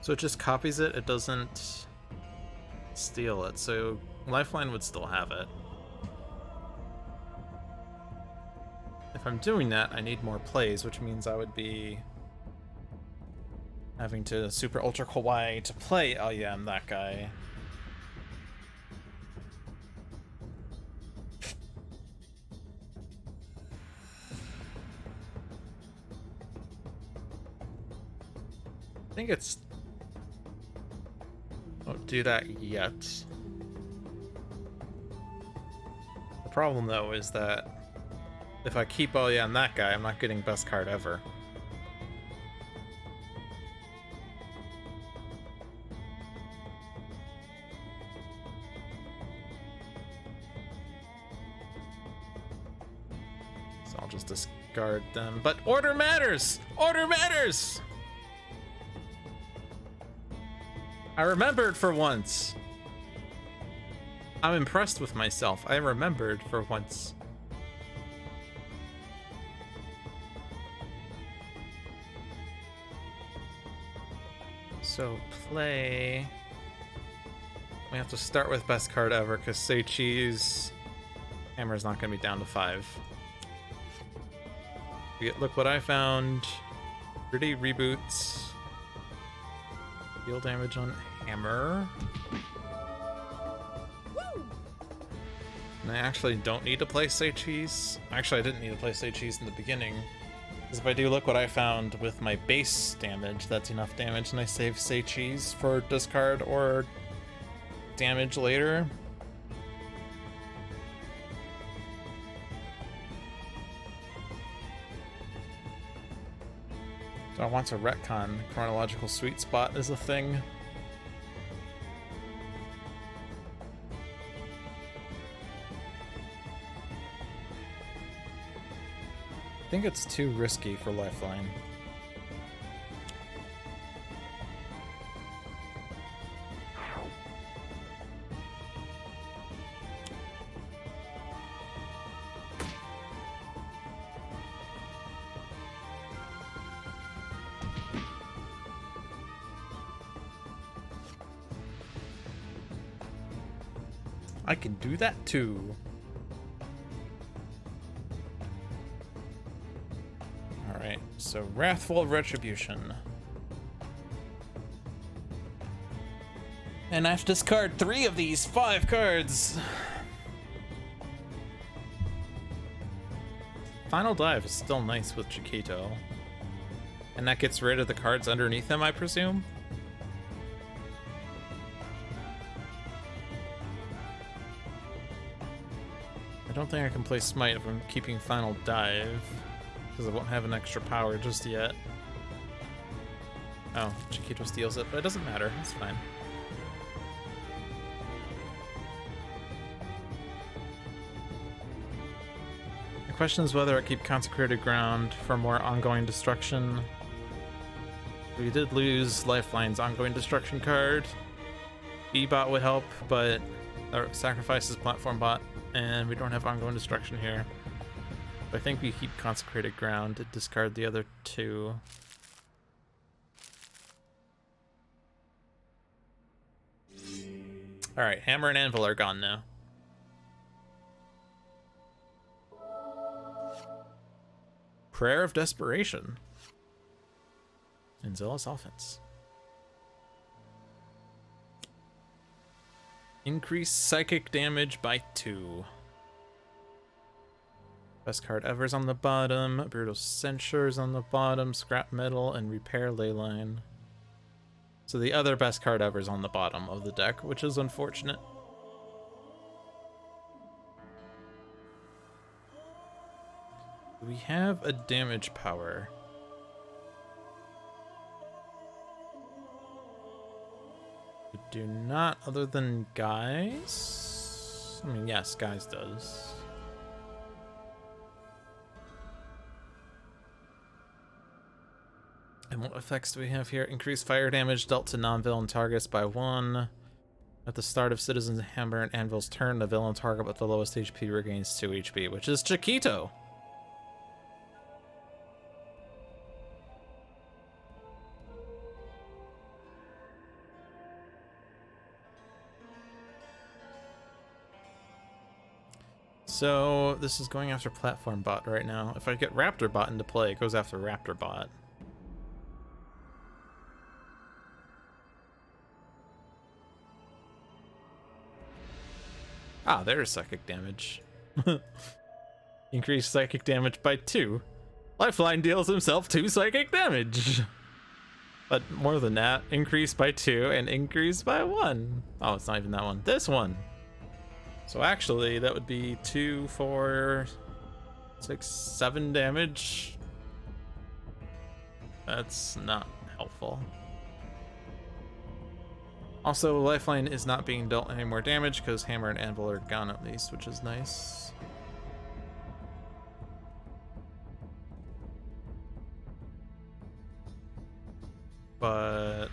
So it just copies it, it doesn't steal it, so Lifeline would still have it. If I'm doing that, I need more plays, which means I would be having to Super Ultra Kawaii to play, oh yeah, I'm that guy. I think it's... Don't do that yet. The problem though is that if I keep oh yeah, I'm that guy, I'm not getting best card ever. So I'll just discard them. But order matters! Order matters! I remembered for once. I'm impressed with myself. I remembered for once. So play. We have to start with best card ever because Say Cheese Hammer's not going to be down to 5. Look what I found. Pretty reboots. Deal damage on Hammer. And I actually don't need to play Say Cheese. Actually, I didn't need to play Say Cheese in the beginning. Because if I do look what I found with my base damage, that's enough damage, and I save Say Cheese for discard or damage later. So I want to retcon chronological sweet spot is a thing. I think it's too risky for Lifeline. I can do that too. Alright, so Wrathful Retribution. And I have to discard 3 of these 5 cards. Final Dive is still nice with Chiquito. And that gets rid of the cards underneath him, I presume? I don't think I can play Smite if I'm keeping Final Dive, because I won't have an extra power just yet. Oh, Chiquito steals it, but it doesn't matter. It's fine. The question is whether I keep Consecrated Ground for more ongoing destruction. We did lose Lifeline's ongoing destruction card. E-Bot would help, but sacrifices Platform Bot. And we don't have ongoing destruction here. But I think we keep Consecrated Ground to discard the other 2. Alright, Hammer and Anvil are gone now. Prayer of Desperation. And Zealous Offense. Increase psychic damage by 2. Best card ever is on the bottom. Brutal Censure is on the bottom. Scrap Metal and Repair Leyline. So the other best card ever is on the bottom of the deck, which is unfortunate. We have a damage power. We do not, other than Guise. I mean, yes, Guise does. And what effects do we have here? Increased fire damage dealt to non-villain targets by 1. At the start of Citizen's Hammer and Anvil's turn, the villain target with the lowest HP regains 2 HP, which is Chiquito. So this is going after Platform Bot right now. If I get Raptor Bot into play, it goes after Raptor Bot. Ah, there's psychic damage. Increased psychic damage by 2. Lifeline deals himself 2 psychic damage. But more than that, increased by 2 and increased by 1. Oh, it's not even that one. This one. So actually, that would be 2, 4, 6, 7 damage. That's not helpful. Also, Lifeline is not being dealt any more damage because Hammer and Anvil are gone at least, which is nice. But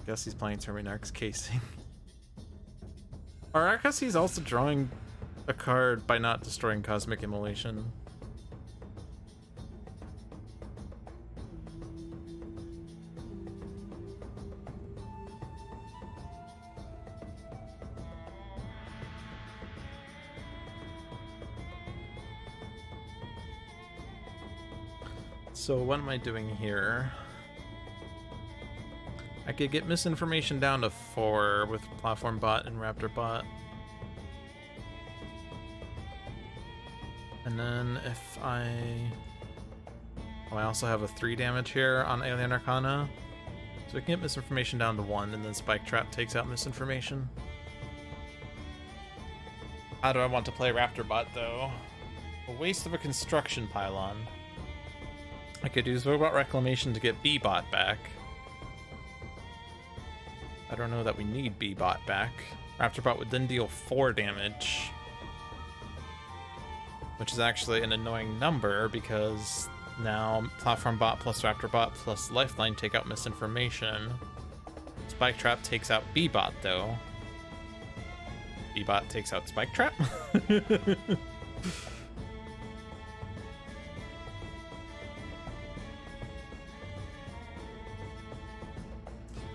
I guess he's playing Termi-Nation casing. Or I guess he's also drawing a card by not destroying Cosmic Immolation. So what am I doing here? I could get misinformation down to 4 with Platform Bot and Raptor Bot. And then if I... Oh, I also have a 3 damage here on Alien Arcana. So we can get misinformation down to 1, and then Spike Trap takes out misinformation. How do I want to play Raptor Bot, though? A waste of a construction pylon. I could use Robot Reclamation to get B-Bot back. I don't know that we need B-Bot back. Raptor Bot would then deal 4 damage. Which is actually an annoying number, because now Platform Bot plus Raptor Bot plus Lifeline take out misinformation. Spike Trap takes out B-Bot, though. B-Bot takes out Spike Trap?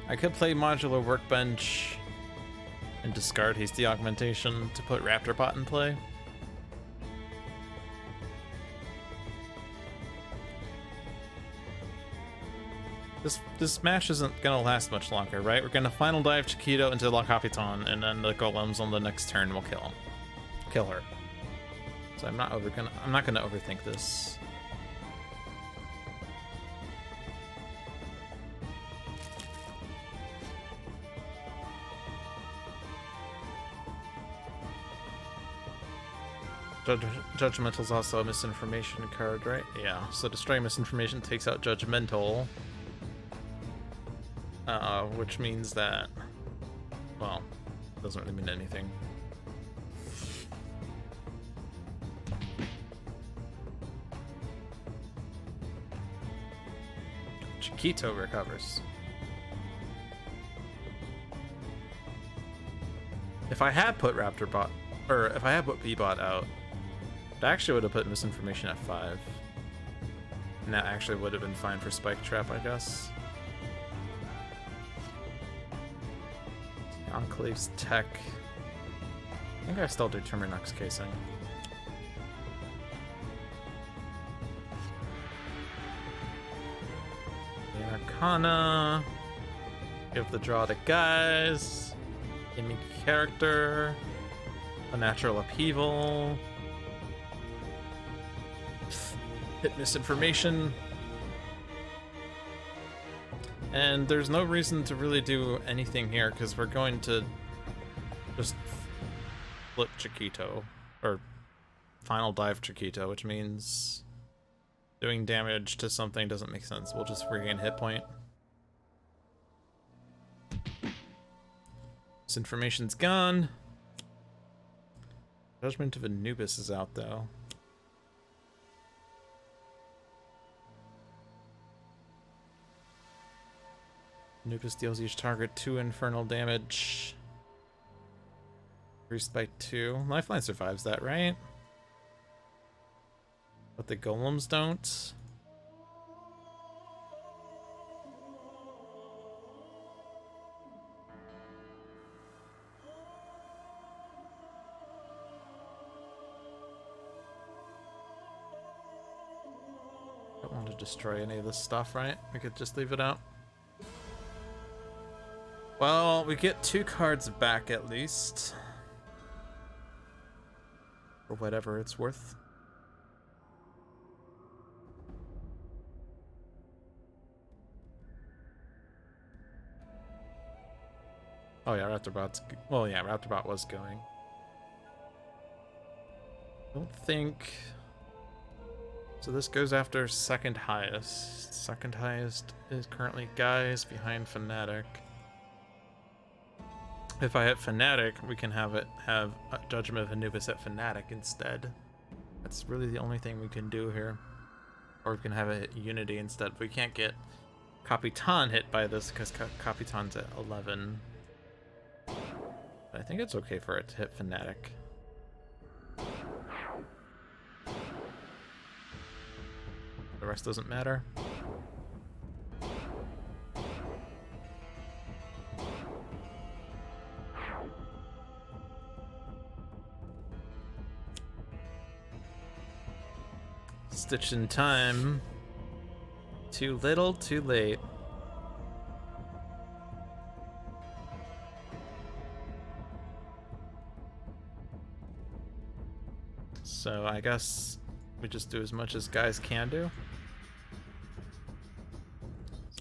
I could play Modular Workbench and discard Hasty Augmentation to put Raptor Bot in play. This match isn't gonna last much longer, right? We're gonna final dive Chiquito into La Capitan, and then the golems on the next turn will kill her. So I'm not gonna overthink this. Judgmental's also a misinformation card, right? Yeah, so destroying misinformation takes out Judgmental. Which means that, well, doesn't really mean anything. Chiquito recovers. If I had put Raptor Bot, or if I had put B-Bot out, it actually would have put misinformation at 5. And that actually would have been fine for Spike Trap, I guess. Enclave's Tech. I think I still do Termi-Nation casing. The Arcana. Give the draw to Guise. Gaming character. A natural upheaval. Hit misinformation. And there's no reason to really do anything here, because we're going to just flip Chiquito, or final dive Chiquito, which means doing damage to something doesn't make sense. We'll just regain hit point. This information's gone. Judgment of Anubis is out, though. Anubis deals each target 2 infernal damage. Increased by 2. Lifeline survives that, right? But the golems don't. Don't want to destroy any of this stuff, right? We could just leave it out. Well, we get 2 cards back at least. For whatever it's worth. Oh yeah, Raptorbot's... Well, yeah, Raptorbot was going. I don't think... So this goes after second highest. Second highest is currently Guise behind Fanatic. If I hit Fanatic, we can have a Judgment of Anubis at Fanatic instead. That's really the only thing we can do here. Or we can have it hit Unity instead. We can't get Capitan hit by this because Capitan's at 11. But I think it's okay for it to hit Fanatic. The rest doesn't matter. Stitch in Time. Too little, too late. So I guess we just do as much as guys can do.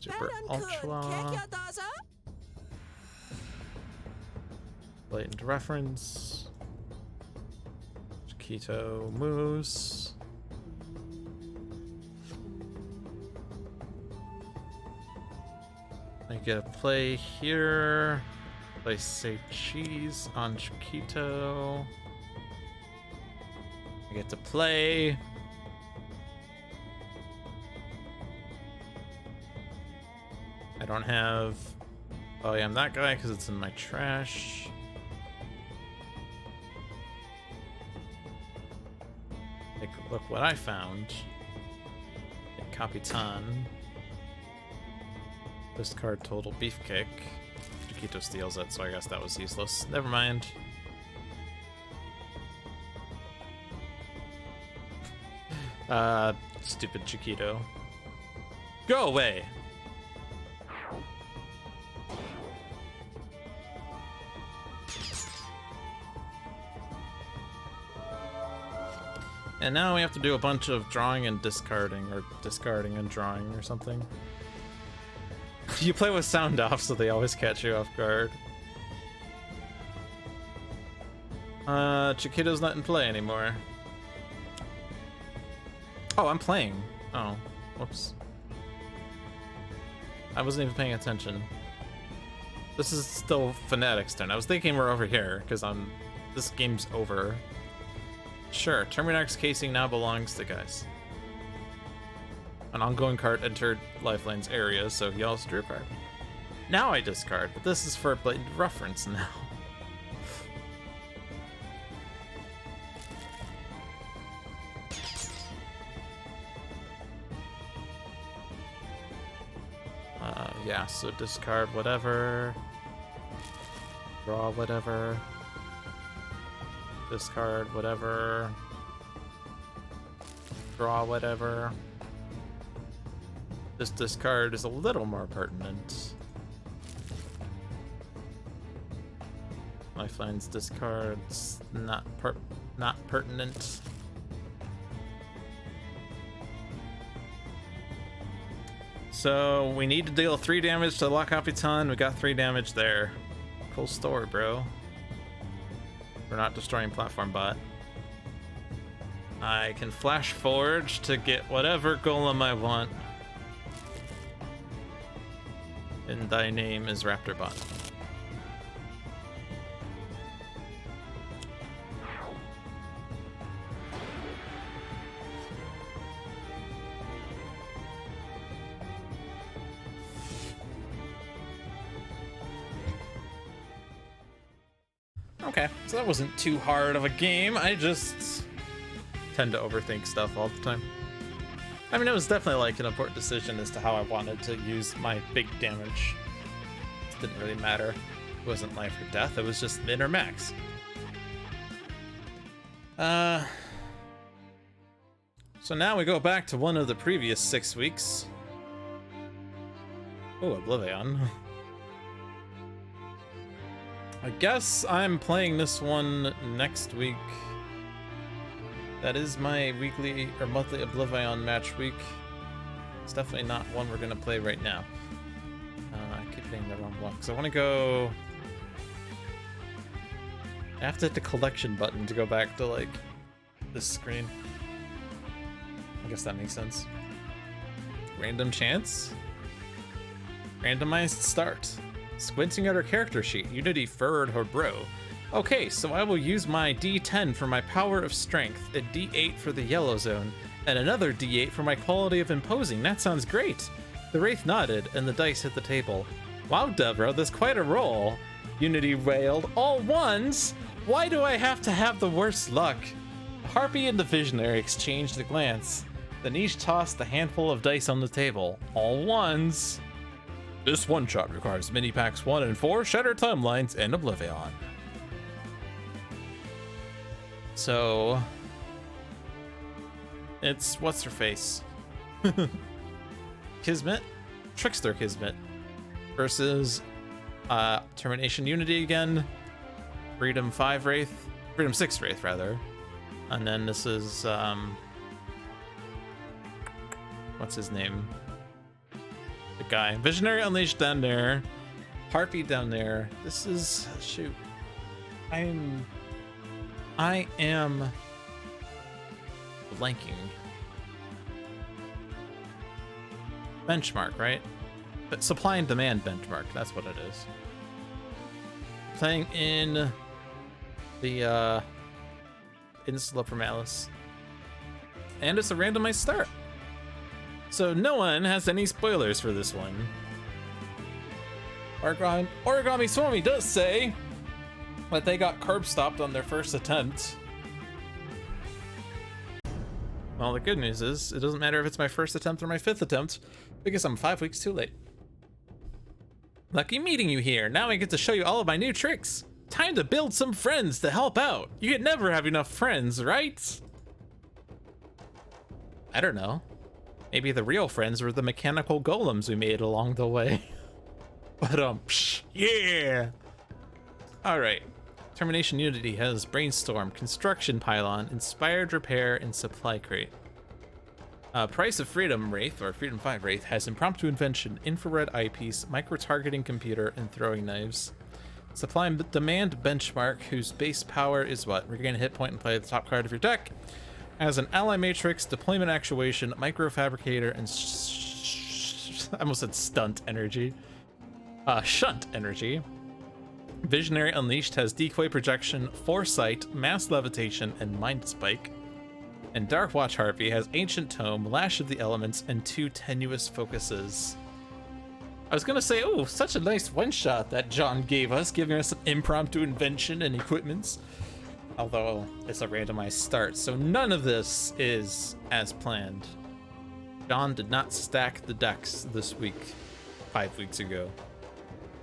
Super Ultra. Blatant reference. Chiquito Moose. I get a play here. Place Say Cheese on Chiquito. I get to play. I don't have... Oh yeah, I'm that guy because it's in my trash. Take a look what I found. Capitan. Discard total beefcake. Chiquito steals it, so I guess that was useless. Never mind. Stupid Chiquito. Go away! And now we have to do a bunch of drawing and discarding, or discarding and drawing or something. You play with sound off, so they always catch you off guard. Chiquito's not in play anymore. Oh, I'm playing. Oh, whoops. I wasn't even paying attention. This is still Fanatic's turn. I was thinking we're over here, because this game's over. Sure, Termi-Nation's casing now belongs to Guise. An ongoing card entered Lifeline's area, so he also drew a card. Now I discard, but this is for blatant reference now. Yeah, so discard whatever. Draw whatever. Discard whatever. Draw whatever. This discard is a little more pertinent. Lifeline's discards not pertinent. So we need to deal 3 damage to La Capitan. We got 3 damage there. Cool story, bro. We're not destroying platform bot. I can flash forge to get whatever golem I want. And thy name is Raptorbot. Okay, so that wasn't too hard of a game. I just tend to overthink stuff all the time. I mean, it was definitely like an important decision as to how I wanted to use my big damage. It didn't really matter. It wasn't life or death, it was just min or max. So now we go back to one of the previous 6 weeks. Oh, Oblivion. I guess I'm playing this one next week. That is my weekly or monthly Oblivion match week. It's definitely not one we're gonna play right now. I keep hitting the wrong one because I want to go. I have to hit the collection button to go back to like this screen. I guess that makes sense. Random chance. Randomized start. Squinting at her character sheet, Unity furrowed her brow. Okay, so I will use my D10 for my power of strength, a D8 for the yellow zone, and another D8 for my quality of imposing. That sounds great. The Wraith nodded, and the dice hit the table. Wow, Deborah, that's quite a roll. Unity wailed. All ones? Why do I have to have the worst luck? Harpy and the Visionary exchanged a glance. Then each tossed a handful of dice on the table. All ones. This one shot requires mini packs 1 and 4, Shattered Timelines, and Oblivion. So it's what's her face? Kismet, Trickster Kismet versus Termi-Nation Unity again, Freedom 5 Wraith, Freedom 6 Wraith rather, and then this is what's his name? The guy, Visionary Unleashed down there, Harpy down there. This is shoot. I am blanking. Benchmark, right? But supply and demand benchmark, that's what it is. Playing in the Insula Primalis. And it's a randomized start. So no one has any spoilers for this one. Origami Swami does say that they got curb stopped on their first attempt. Well, the good news is, it doesn't matter if it's my first attempt or my 5th attempt, because I'm 5 weeks too late. Lucky meeting you here. Now I get to show you all of my new tricks. Time to build some friends to help out. You can never have enough friends, right? I don't know. Maybe the real friends were the mechanical golems we made along the way. But yeah! Alright. Termi-Nation Unity has Brainstorm, Construction Pylon, Inspired Repair, and Supply Crate. Price of Freedom Wraith, or Freedom 5 Wraith, has Impromptu Invention, Infrared Eyepiece, Micro-Targeting Computer, and Throwing Knives. Supply and Demand Benchmark, whose base power is what? Regain a hit point and play the top card of your deck. Has an Ally Matrix, Deployment Actuation, Microfabricator, and I almost said Stunt Energy. Shunt Energy. Visionary Unleashed has Decoy Projection, Foresight, Mass Levitation, and Mind Spike. And Dark Watch Harpy has Ancient Tome, Lash of the Elements, and 2 Tenuous Focuses. I was gonna say, oh, such a nice one-shot that John gave us, giving us some impromptu invention and equipments. Although, it's a randomized start, so none of this is as planned. John did not stack the decks this week, 5 weeks ago.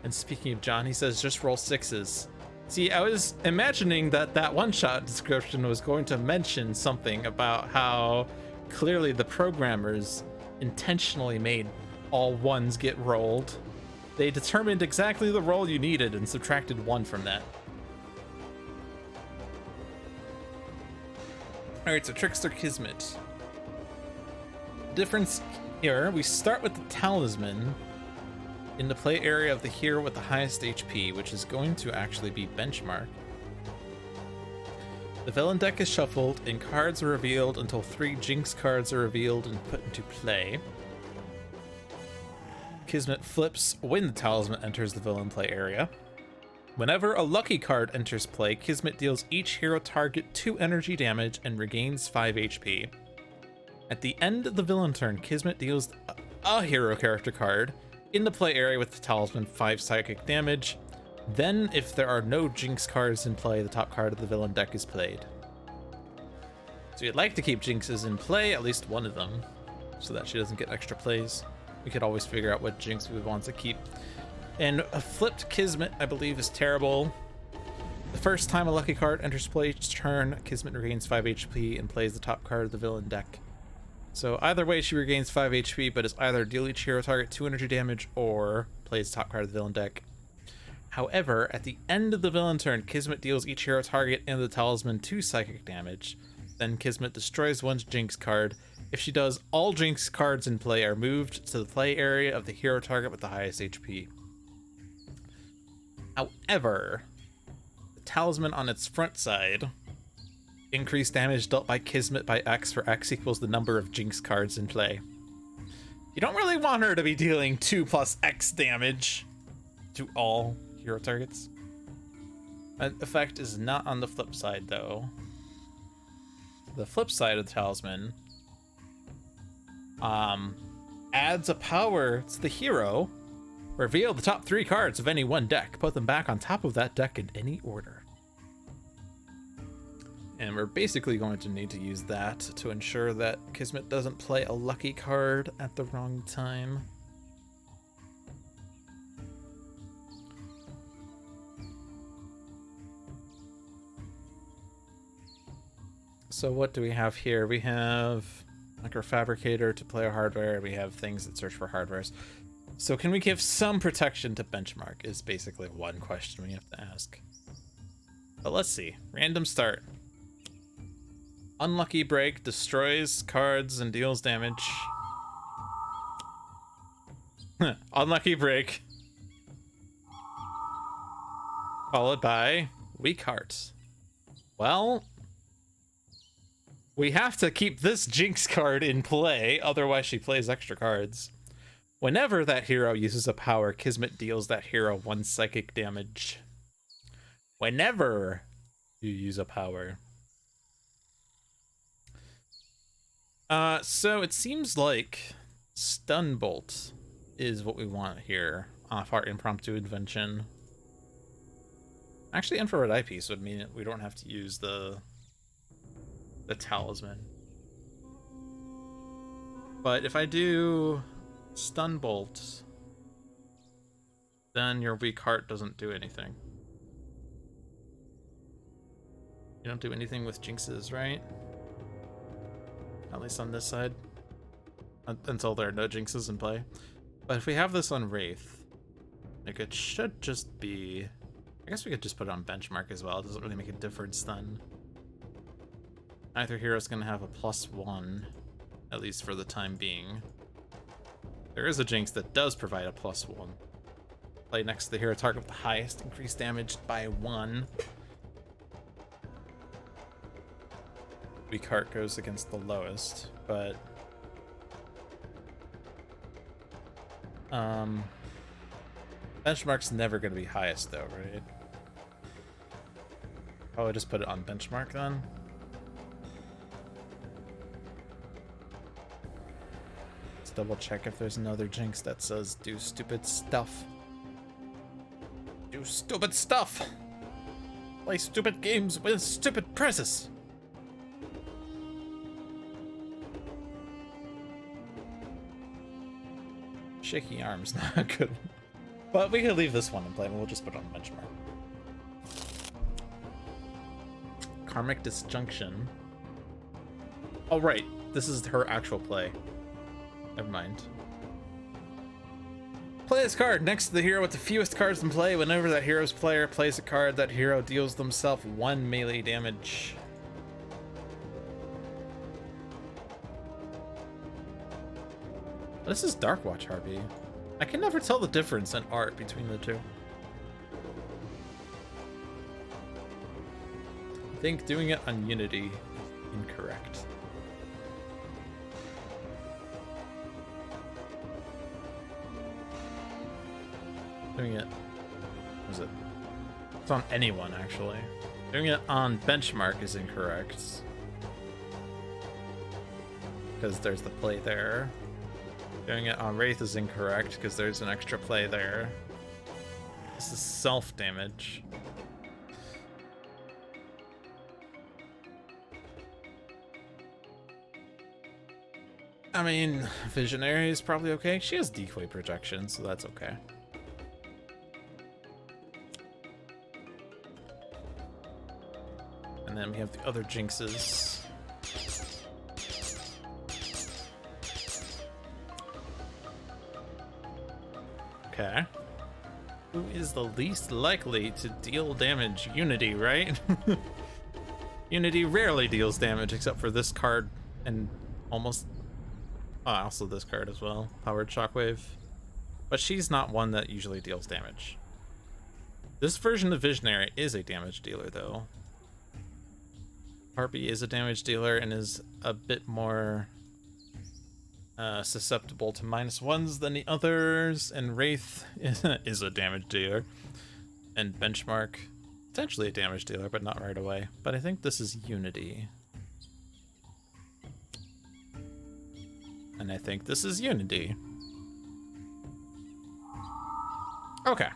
And speaking of John, he says just roll 6s. See, I was imagining that one-shot description was going to mention something about how clearly the programmers intentionally made all 1s get rolled. They determined exactly the roll you needed and subtracted 1 from that. Alright, so Trickster Kismet. Difference here, we start with the Talisman in the play area of the hero with the highest HP, which is going to actually be Benchmark. The villain deck is shuffled and cards are revealed until 3 Jinx cards are revealed and put into play. Kismet flips when the Talisman enters the villain play area. Whenever a lucky card enters play, Kismet deals each hero target 2 energy damage and regains 5 HP. At the end of the villain turn, Kismet deals a hero character card in the play area with the Talisman 5 psychic damage. Then, if there are no Jinx cards in play, the top card of the villain deck is played. So you'd like to keep Jinxes in play, at least one of them, so that she doesn't get extra plays. We could always figure out what Jinx we want to keep. And a flipped Kismet, I believe, is terrible. The first time a lucky card enters play each turn, Kismet regains 5 HP and plays the top card of the villain deck. So either way, she regains 5 HP, but is either deal each hero target 2 energy damage or plays top card of the villain deck. However, at the end of the villain turn, Kismet deals each hero target and the Talisman 2 psychic damage. Then Kismet destroys 1 Jinx card. If she does, all Jinx cards in play are moved to the play area of the hero target with the highest HP. However, the Talisman on its front side, increased damage dealt by Kismet by X, where X equals the number of Jinx cards in play. You don't really want her to be dealing 2 plus X damage to all hero targets. That effect is not on the flip side, though. The flip side of the Talisman adds a power to the hero. Reveal the top 3 cards of any one deck. Put them back on top of that deck in any order. And we're basically going to need to use that to ensure that Kismet doesn't play a lucky card at the wrong time. So what do we have here? We have Microfabricator to player hardware. We have things that search for hardwares. So can we give some protection to benchmark is basically one question we have to ask. But let's see. Random start. Unlucky break destroys cards and deals damage. Unlucky break. Followed by weak heart. Well, we have to keep this Jinx card in play, otherwise she plays extra cards. Whenever that hero uses a power, Kismet deals that hero 1 psychic damage. Whenever you use a power. So it seems like Stun Bolt is what we want here off our impromptu invention. Actually, infrared eyepiece would mean we don't have to use the talisman. But if I do Stun Bolt, then your weak heart doesn't do anything. You don't do anything with Jinxes, right? At least on this side. Until there are no Jinxes in play. But if we have this on Wraith, like it should just be... I guess we could just put it on benchmark as well. It doesn't really make a difference then. Either hero's gonna have a +1, at least for the time being. There is a Jinx that does provide a +1. Play next to the hero target with the highest, increased damage by 1. Weak heart goes against the lowest, but benchmark's never gonna be highest though, right? Oh, I just put it on benchmark then. Let's double check if there's another Jinx that says do stupid stuff. Do stupid stuff! Play stupid games with stupid prizes! Shaky arms, not a good one. But we can leave this one in play and we'll just put it on benchmark. Karmic Disjunction. Oh right, this is her actual play. Never mind. Play this card next to the hero with the fewest cards in play. Whenever that hero's player plays a card, that hero deals themselves 1 melee damage. This is Dark Watch Harpy. I can never tell the difference in art between the two. I think doing it on Unity is incorrect. Doing it... what is it? It's on anyone, actually. Doing it on benchmark is incorrect. Because there's the play there. Doing it on Wraith is incorrect because there's an extra play there. This is self-damage. I mean, Visionary is probably okay. She has decoy projection, so that's okay. And then we have the other Jinxes. Okay. Who is the least likely to deal damage? Unity, right? Unity rarely deals damage except for this card and almost... oh, also this card as well. Powered Shockwave. But she's not one that usually deals damage. This version of Visionary is a damage dealer, though. Harpy is a damage dealer and is a bit more... susceptible to -1s than the others, and Wraith is a damage dealer, and Benchmark potentially a damage dealer, but not right away. But I think this is Unity, and I think this is Unity. Okay,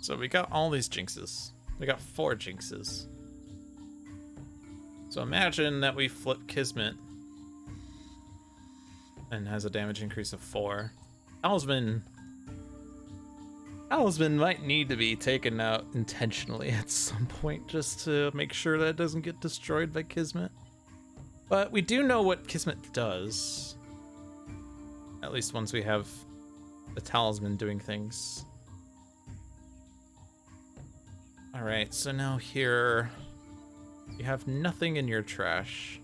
so we got all these Jinxes. We got 4 Jinxes. So imagine that we flip Kismet and has a damage increase of 4. Talisman might need to be taken out intentionally at some point just to make sure that it doesn't get destroyed by Kismet. But we do know what Kismet does. At least once we have the talisman doing things. Alright, so now here you have nothing in your trash.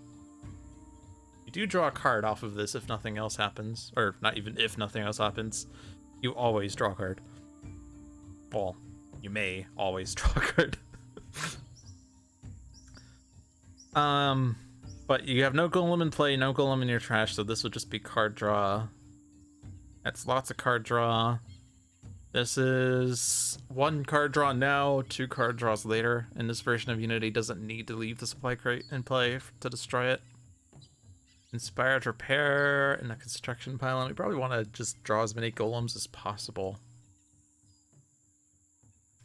You do draw a card off of this if nothing else happens. Or not even if nothing else happens. You always draw a card. Well, you may always draw a card. But you have no golem in play, no golem in your trash, so this would just be card draw. That's lots of card draw. This is 1 card draw now, 2 card draws later. And this version of Unity doesn't need to leave the supply crate in play to destroy it. Inspired Repair and a construction pylon. We probably want to just draw as many golems as possible.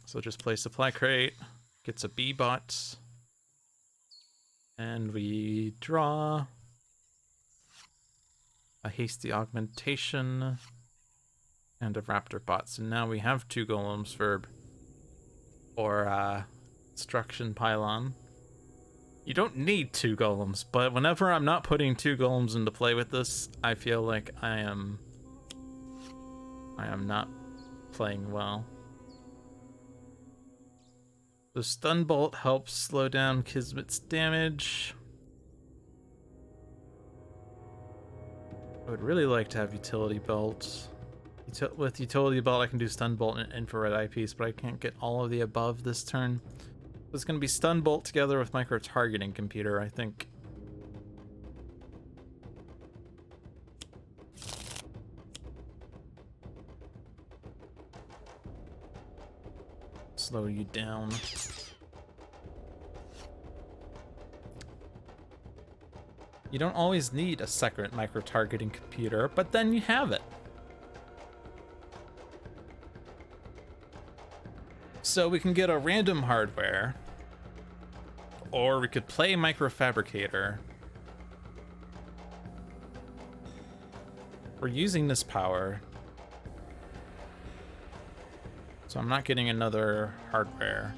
So just play supply crate, gets a B-bot. And we draw a hasty augmentation and a raptor bot. So now we have 2 golems for construction pylon. You don't need 2 golems, but whenever I'm not putting 2 golems into play with this, I feel like I am not playing well. The stun bolt helps slow down Kismet's damage. I would really like to have utility belt. With utility belt, I can do stun bolt and infrared eyepiece, but I can't get all of the above this turn. It's going to be stun bolt together with micro targeting computer, I think. Slow you down. You don't always need a second micro targeting computer, but then you have it. So we can get a random hardware, or we could play microfabricator. We're using this power, so I'm not getting another hardware.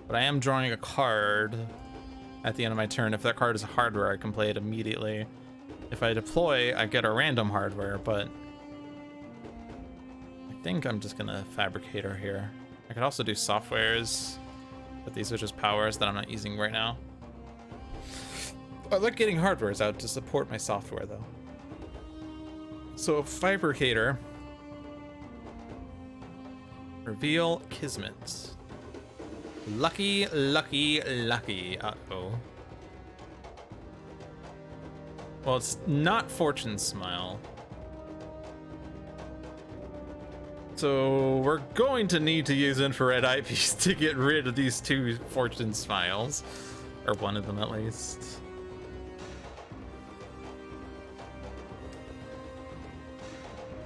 But I am drawing a card at the end of my turn. If that card is a hardware, I can play it immediately. If I deploy, I get a random hardware, but I think I'm just gonna fabricator here. I could also do softwares, but these are just powers that I'm not using right now. I like getting hardwares out to support my software though. So fabricator. Reveal Kismet. Lucky, lucky, lucky. Uh-oh. Well, it's not Fortune Smile. So we're going to need to use infrared eyepiece to get rid of these 2 Fortune Smiles. Or one of them at least.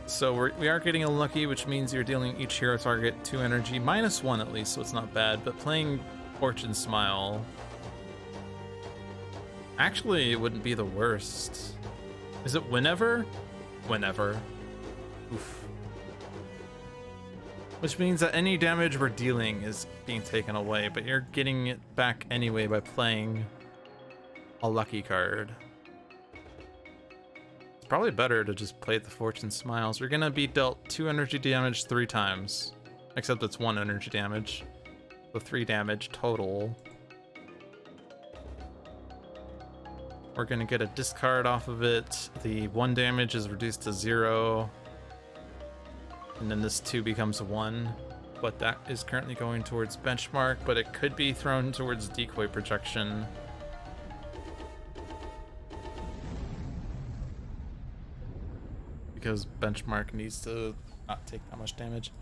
So we are getting a lucky, which means you're dealing each hero target 2 energy, -1 at least, so it's not bad. But playing Fortune Smile, actually, it wouldn't be the worst. Is it whenever? Whenever. Oof. Which means that any damage we're dealing is being taken away, but you're getting it back anyway by playing a lucky card. It's probably better to just play the Fortune Smiles. We're gonna be dealt 2 energy damage 3 times. Except it's 1 energy damage. So 3 damage total. We're gonna get a discard off of it. The 1 damage is reduced to 0. And then this 2 becomes 1. But that is currently going towards benchmark, but it could be thrown towards decoy projection. Because benchmark needs to not take that much damage.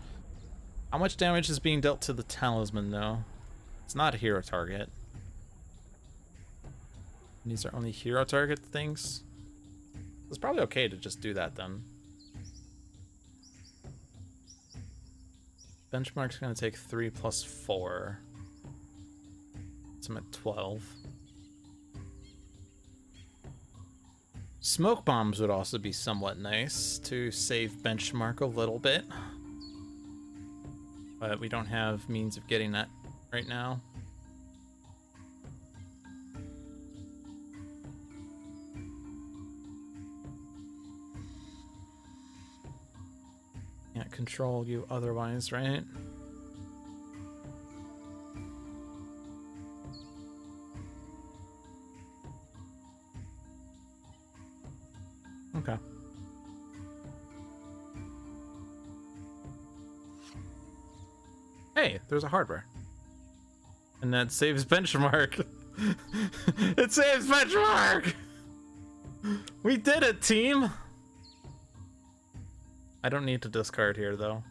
How much damage is being dealt to the talisman though? It's not a hero target. And these are only hero target things. It's probably okay to just do that then. Benchmark's gonna take 3 + 4. So I'm at 12. Smoke bombs would also be somewhat nice to save benchmark a little bit. But we don't have means of getting that right now. control you otherwise, right? Okay. Hey, there's a hardware. And that saves benchmark. It saves benchmark! We did it, team! I don't need to discard here, though.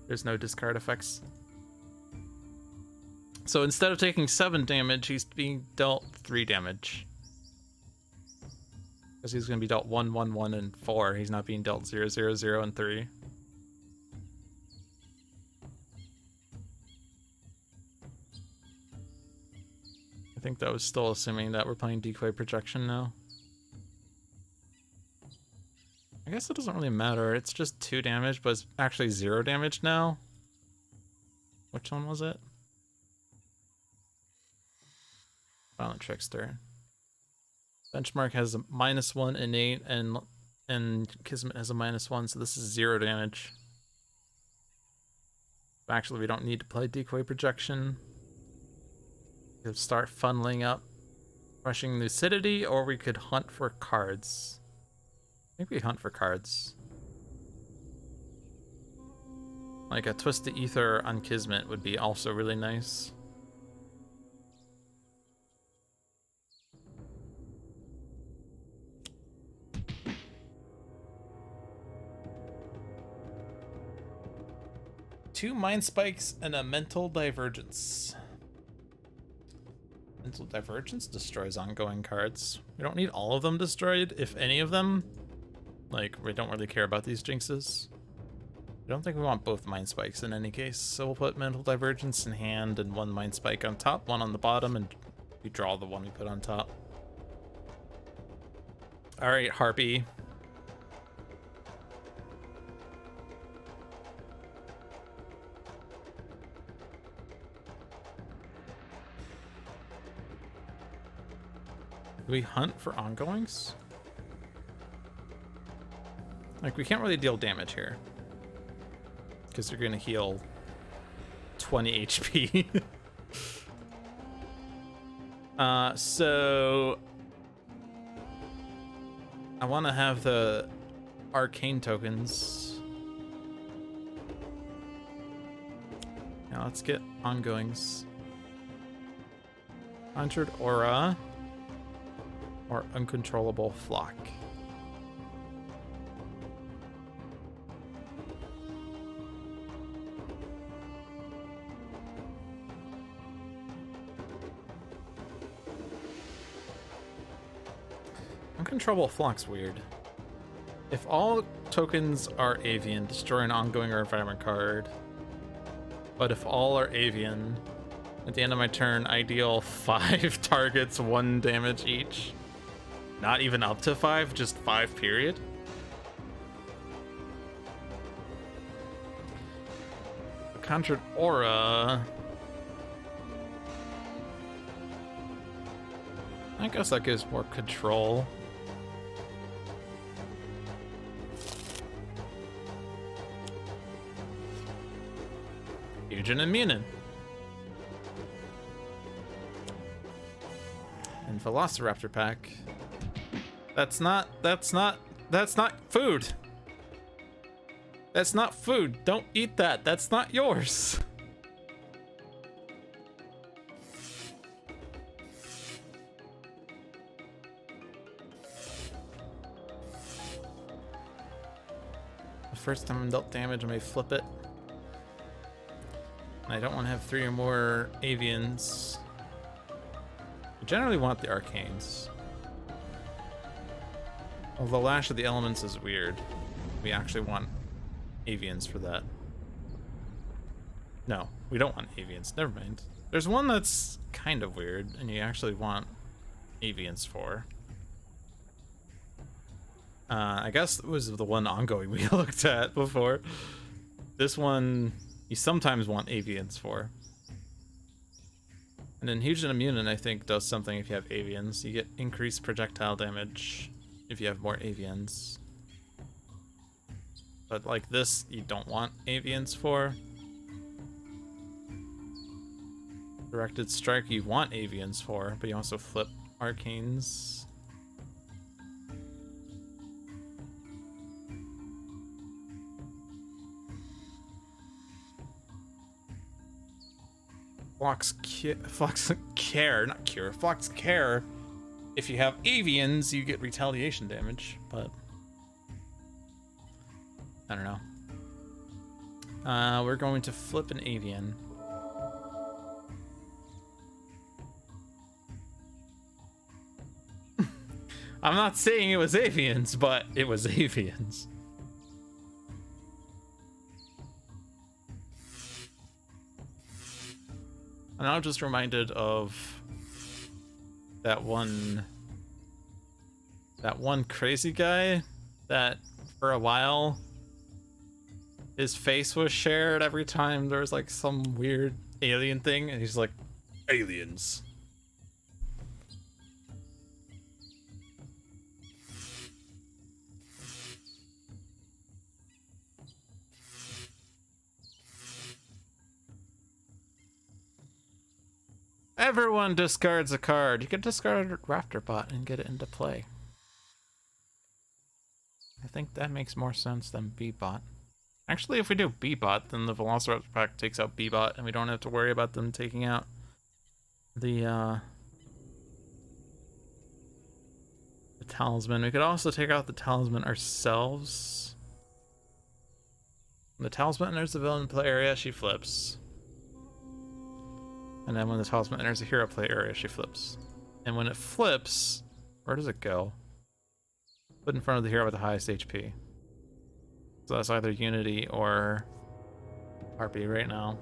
There's no discard effects. So instead of taking 7 damage, he's being dealt 3 damage. Because he's going to be dealt 1, 1, 1, and 4. He's not being dealt 0, 0, 0, and 3. I think that was still assuming that we're playing Decoy Projection now. I guess it doesn't really matter. It's just 2 damage, but it's actually 0 damage now. Which one was it? Violent Trickster. Benchmark has a -1 innate, and Kismet has a -1, so this is 0 damage. Actually, we don't need to play Decoy Projection. We could start funneling up Rushing Lucidity, or we could hunt for cards. I think we hunt for cards. Like a Twisted Ether on Kismet would be also really nice. Two Mind Spikes and a Mental Divergence. Mental Divergence destroys ongoing cards. We don't need all of them destroyed, if any of them. Like, we don't really care about these jinxes. I don't think we want both Mind Spikes in any case, so we'll put Mental Divergence in hand and 1 Mind Spike on top, 1 on the bottom, and we draw the one we put on top. Alright, Harpy. Do we hunt for ongoings? Like, we can't really deal damage here. Because you're going to heal 20 HP. So... I want to have the arcane tokens. Now let's get ongoings. Conjured Aura. Or Uncontrollable Flock. Uncontrollable Flock's weird. If all tokens are avian, destroy an ongoing or environment card. But if all are avian, at the end of my turn, I deal 5 targets 1 damage each. Not even up to 5, just 5 period. A Conjured Aura. I guess that gives more control. Fusion Immunin. And Velociraptor pack. That's not food. That's not food. Don't eat that. That's not yours. The first time I'm dealt damage, I may flip it. And I don't want to have 3 or more avians. I generally want the arcanes. Although Lash of the Elements is weird. We actually want avians for that. No, we don't want avians. Never mind. There's one that's kind of weird, and you actually want avians for. I guess it was the one ongoing we looked at before. This one, you sometimes want avians for. And then Huge and Immunin, I think, does something if you have avians. You get increased projectile damage if you have more avians. But like this, you don't want avians for. Directed strike, you want avians for, but you also flip arcanes. Flox care, not cure. Flox care. If you have avians, you get retaliation damage, but I don't know. We're going to flip an avian. I'm not saying it was avians, but it was avians. And I'm just reminded of that one crazy guy that for a while his face was shared every time there was like some weird alien thing, and he's like, aliens. Everyone discards a card. You can discard Raptorbot and get it into play. I think that makes more sense than B-Bot. Actually, if we do B-Bot, then the Velociraptor pack takes out B-Bot, and we don't have to worry about them taking out the Talisman. We could also take out the Talisman ourselves. When the Talisman enters the villain play area, she flips. And then when the Talisman enters the hero play area, she flips. And when it flips, where does it go? Put in front of the hero with the highest HP. So that's either Unity or Harpy right now.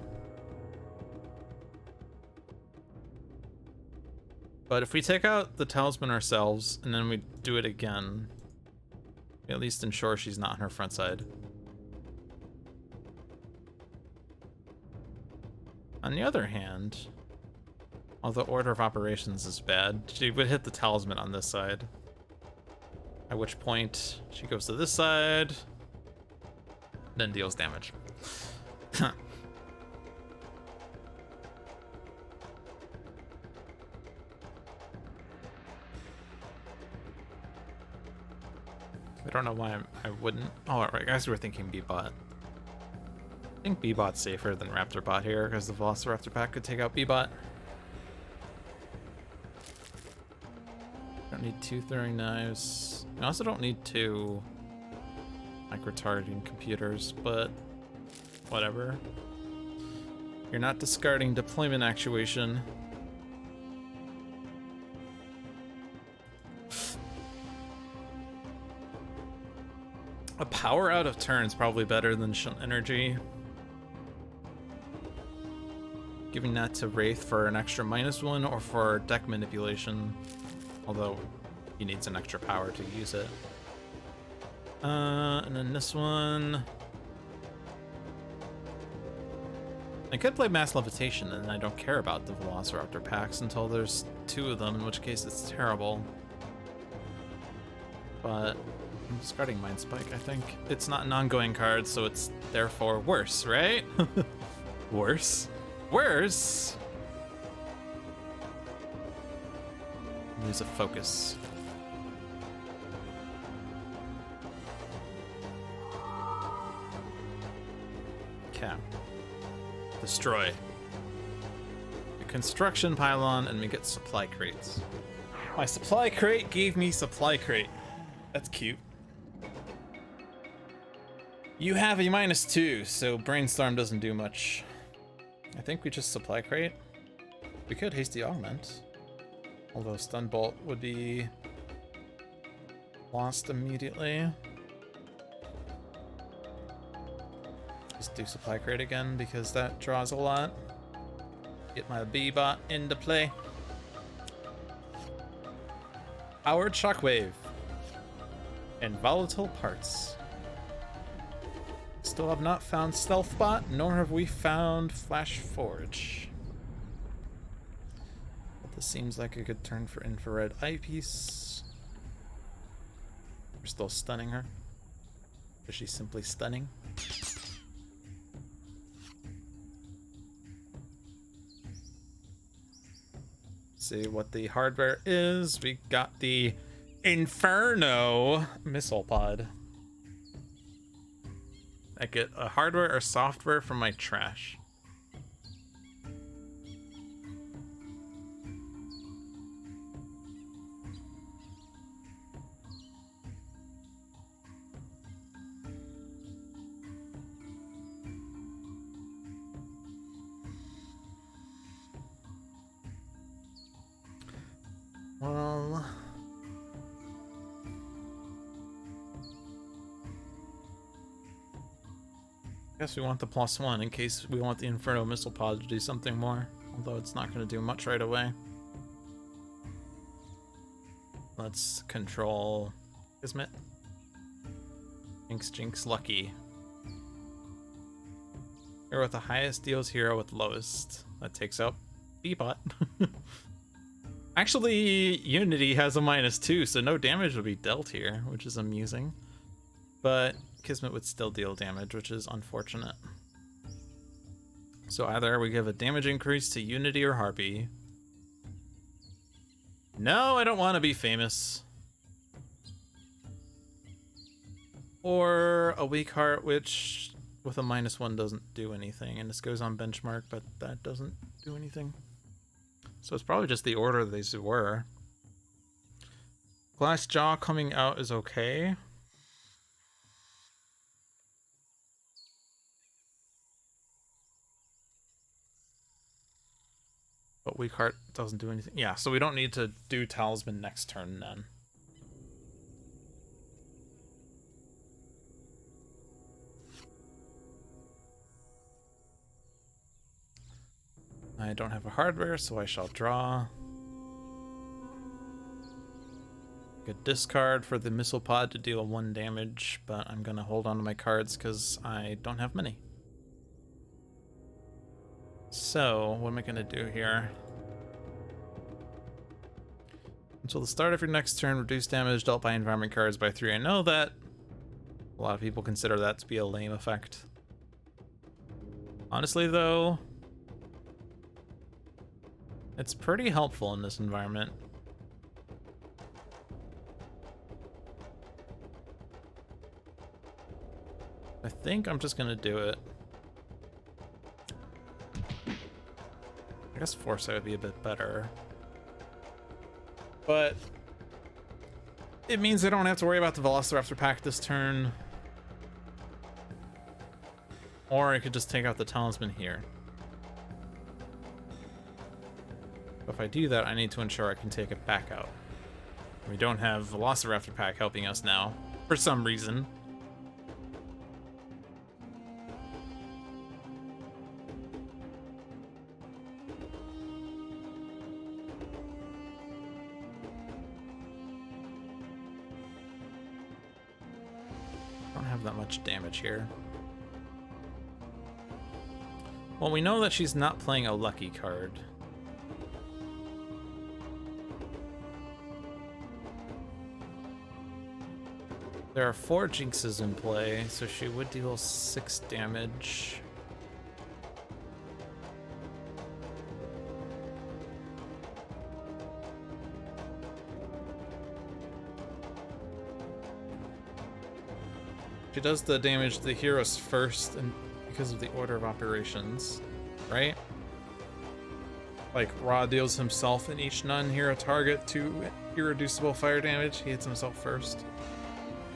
But if we take out the Talisman ourselves and then we do it again, we at least ensure she's not on her front side. On the other hand, although order of operations is bad, she would hit the Talisman on this side. At which point, she goes to this side, then deals damage. I don't know why I wouldn't. Oh, right, guys, we were thinking B-Bot. I think B-Bot's safer than Raptorbot here, because the Velociraptor pack could take out B-Bot. Don't need 2 throwing knives. I also don't need 2 micro-targeting computers, but whatever. You're not discarding deployment actuation. A power out of turn is probably better than Shunt Energy. Giving that to Wraith for an extra -1 or for deck manipulation. Although he needs an extra power to use it. And then this one. I could play Mass Levitation and I don't care about the Velociraptor packs until there's 2 of them, in which case it's terrible. But I'm discarding Mind Spike, I think. It's not an ongoing card, so it's therefore worse, right? Worse? Worse? Lose a focus. Cap. Destroy. A construction pylon, and we get supply crates. My supply crate gave me supply crate. That's cute. You have a -2, so Brainstorm doesn't do much. I think we just supply crate. We could Hasty Augment. Although Stun Bolt would be lost immediately. Just do supply crate again because that draws a lot. Get my B-Bot into play. Powered Shockwave. And Volatile Parts. Still have not found Stealth Bot, nor have we found Flash Forge. But this seems like a good turn for Infrared Eyepiece. We're still stunning her. Is she simply stunning? See what the hardware is. We got the Inferno missile pod. I get a hardware or software from my trash. Well, I guess we want the +1 in case we want the Inferno missile pod to do something more, although it's not going to do much right away. Let's control Kismet. Jinx, Lucky. Hero with the highest deals hero with lowest. That takes out B-Bot. Actually, Unity has a -2, so no damage will be dealt here, which is amusing. But Kismet would still deal damage, which is unfortunate. So either we give a damage increase to Unity or Harpy. No, I don't want to be famous. Or a weak heart, which with a -1 doesn't do anything. And this goes on benchmark, but that doesn't do anything. So it's probably just the order these were. Glass Jaw coming out is okay. But Weak Heart doesn't do anything. Yeah, so we don't need to do Talisman next turn then. I don't have a hardware, so I shall draw. A discard for the missile pod to deal 1 damage, but I'm gonna hold on to my cards because I don't have many. So, what am I gonna do here? Until the start of your next turn, reduce damage dealt by environment cards by 3. I know that a lot of people consider that to be a lame effect. Honestly, though, it's pretty helpful in this environment. I think I'm just gonna do it. I guess Foresight would be a bit better. But it means I don't have to worry about the Velociraptor pack this turn. Or I could just take out the Talisman here. But if I do that, I need to ensure I can take it back out. We don't have Velociraptor pack helping us now, for some reason. Don't have that much damage here. Well, we know that she's not playing a lucky card. There are 4 Jinxes in play, so she would deal 6 damage. She does the damage to the heroes first, and because of the order of operations, right? Like, Ra deals himself and each non-hero target 2 irreducible fire damage. He hits himself first.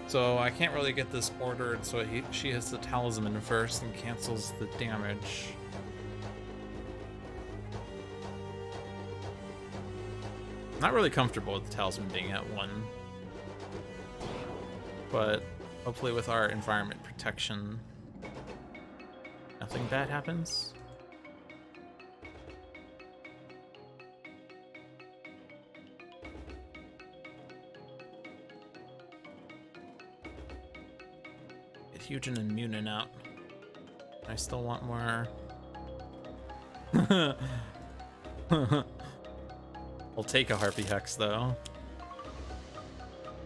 So I can't really get this ordered, so she hits the Talisman first and cancels the damage. Not really comfortable with the Talisman being at 1. But hopefully with our environment protection, nothing bad happens. Huge and Immunin out. I still want more. We'll take a Harpy Hex though.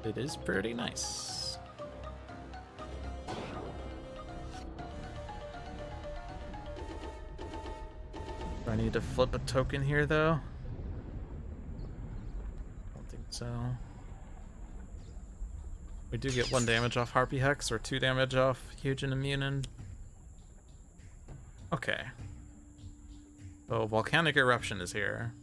It is pretty nice. need to flip a token here, though? Don't think so. We do get 1 damage off Harpy Hex, or 2 damage off Huge and Immune. Okay. Oh, Volcanic Eruption is here.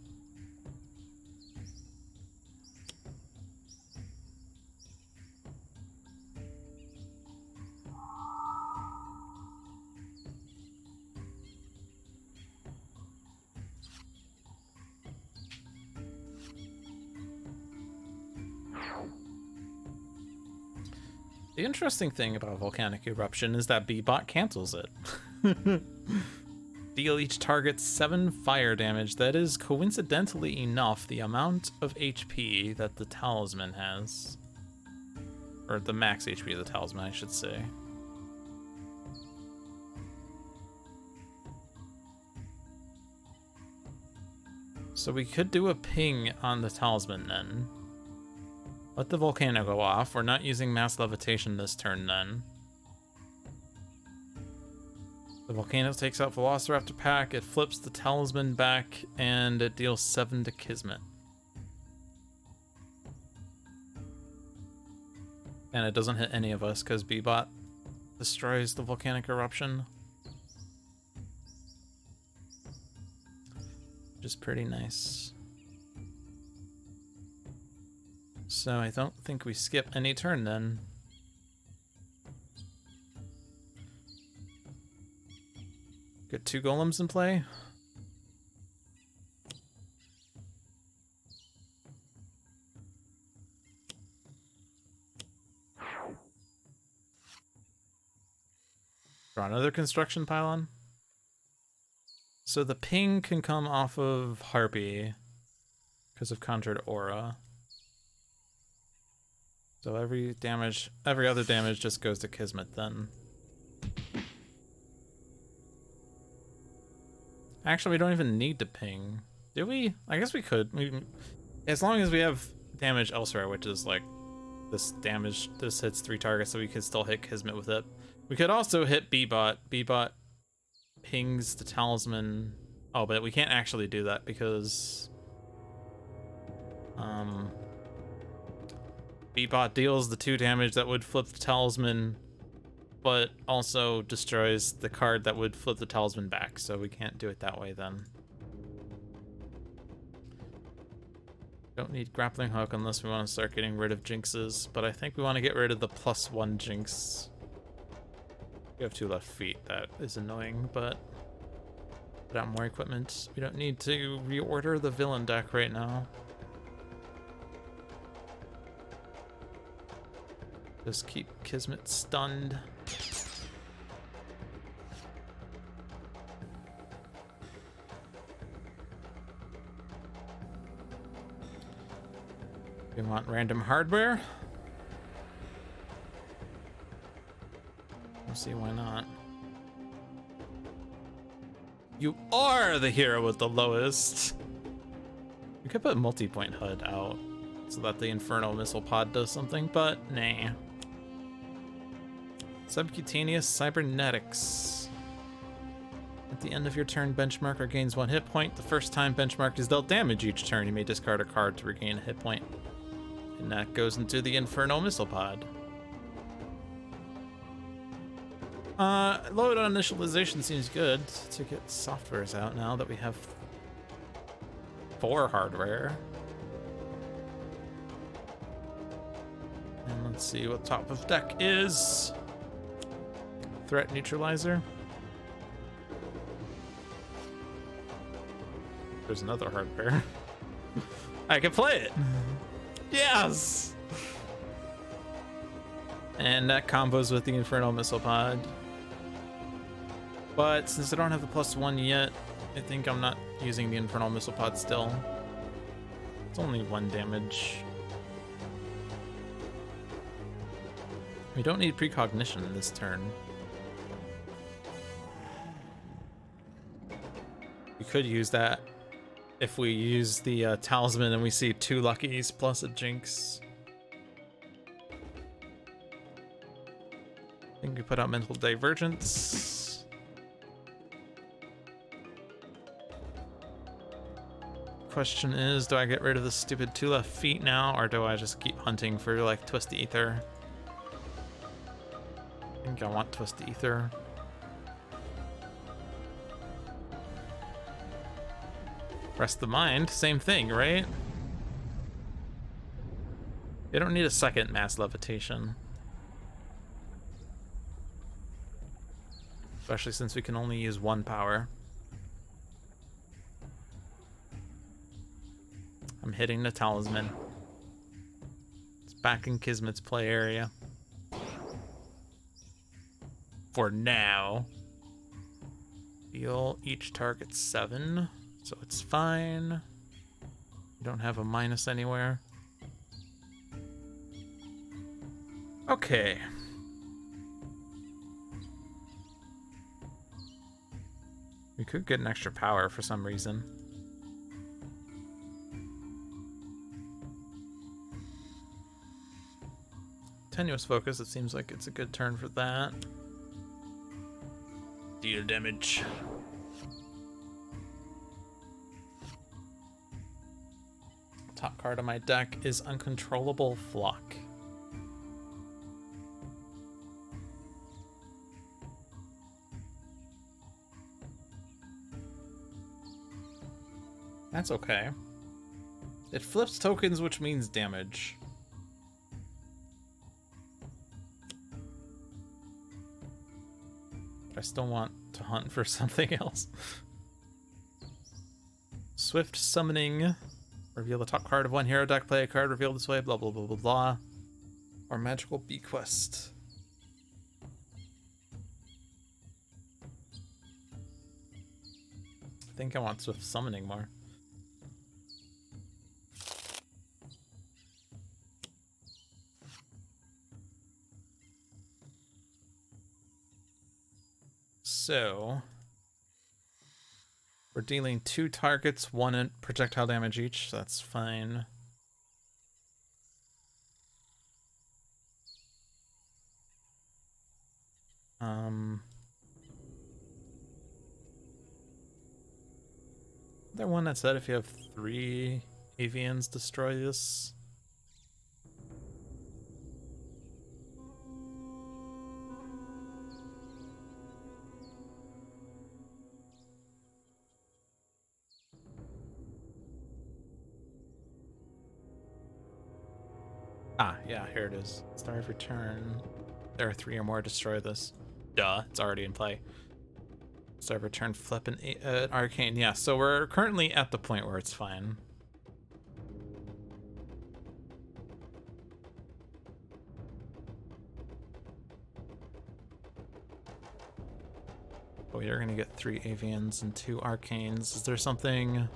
The interesting thing about Volcanic Eruption is that B-Bot cancels it. Deal each target 7 fire damage. That is coincidentally enough the amount of HP that the talisman has. Or the max HP of the talisman, I should say. So we could do a ping on the talisman then. Let the volcano go off. We're not using mass levitation this turn then. The volcano takes out Velociraptor Pack, it flips the talisman back, and it deals 7 to Kismet. And it doesn't hit any of us because B-Bot destroys the volcanic eruption. Which is pretty nice. So I don't think we skip any turn then. Get 2 golems in play. Draw another construction pylon. So the ping can come off of Harpy because of Conjured Aura. So every other damage just goes to Kismet then. Actually, we don't even need to ping. Do we? I guess we could. As long as we have damage elsewhere, which is like this damage, this hits 3 targets, so we could still hit Kismet with it. We could also hit B-Bot. B-Bot pings the talisman. Oh, but we can't actually do that because B-Bot deals the 2 damage that would flip the talisman, but also destroys the card that would flip the talisman back, so we can't do it that way then. Don't need grappling hook unless we want to start getting rid of jinxes, but I think we want to get rid of the +1 jinx. We have 2 left feet, that is annoying, but put out more equipment. We don't need to reorder the villain deck right now. Just keep Kismet stunned. We want random hardware. We'll see why not. You are the hero with the lowest. We could put multi-point HUD out so that the Infernal Missile Pod does something, but nah. Subcutaneous Cybernetics. At the end of your turn, benchmarker gains 1 hit point. The first time benchmark is dealt damage each turn, you may discard a card to regain a hit point. And that goes into the Infernal Missile Pod. Load on initialization seems good to get softwares out now that we have 4 hardware. And let's see what top of deck is. Threat neutralizer. There's another hardware. I can play it. Yes. And that combos with the Infernal Missile Pod. But since I don't have the +1 yet, I think I'm not using the Infernal Missile Pod still. It's only 1 damage. We don't need precognition this turn. We could use that if we use the talisman and we see 2 luckies plus a jinx. I think we put out Mental Divergence. question is, do I get rid of the stupid 2 left feet now, or do I just keep hunting for, like, Twist the Ether? I think I want Twist the Ether. Rest the Mind, same thing, right? You don't need a second Mass Levitation. Especially since we can only use 1 power. I'm hitting the Talisman. It's back in Kismet's play area. For now. Heal each target 7, so it's fine. You don't have a minus anywhere. Okay. We could get an extra power for some reason. Tenuous Focus, it seems like it's a good turn for that. Deal damage. Top card of my deck is Uncontrollable Flock. That's okay. It flips tokens, which means damage. I still want to hunt for something else. Swift Summoning. Reveal the top card of 1 hero deck, play a card, reveal this way, blah blah blah blah blah. Or Magical Bequest. I think I want Swift Summoning more. So, we're dealing 2 targets, 1 projectile damage each, so that's fine. There one that said if you have 3 avians, destroy this. Ah, yeah, here it is. Star of Return. There are 3 or more, destroy this. Duh, it's already in play. Star of Return, flip an Arcane. Yeah, so we're currently at the point where it's fine. Oh, you're gonna get 3 Avians and 2 Arcanes. Is there something...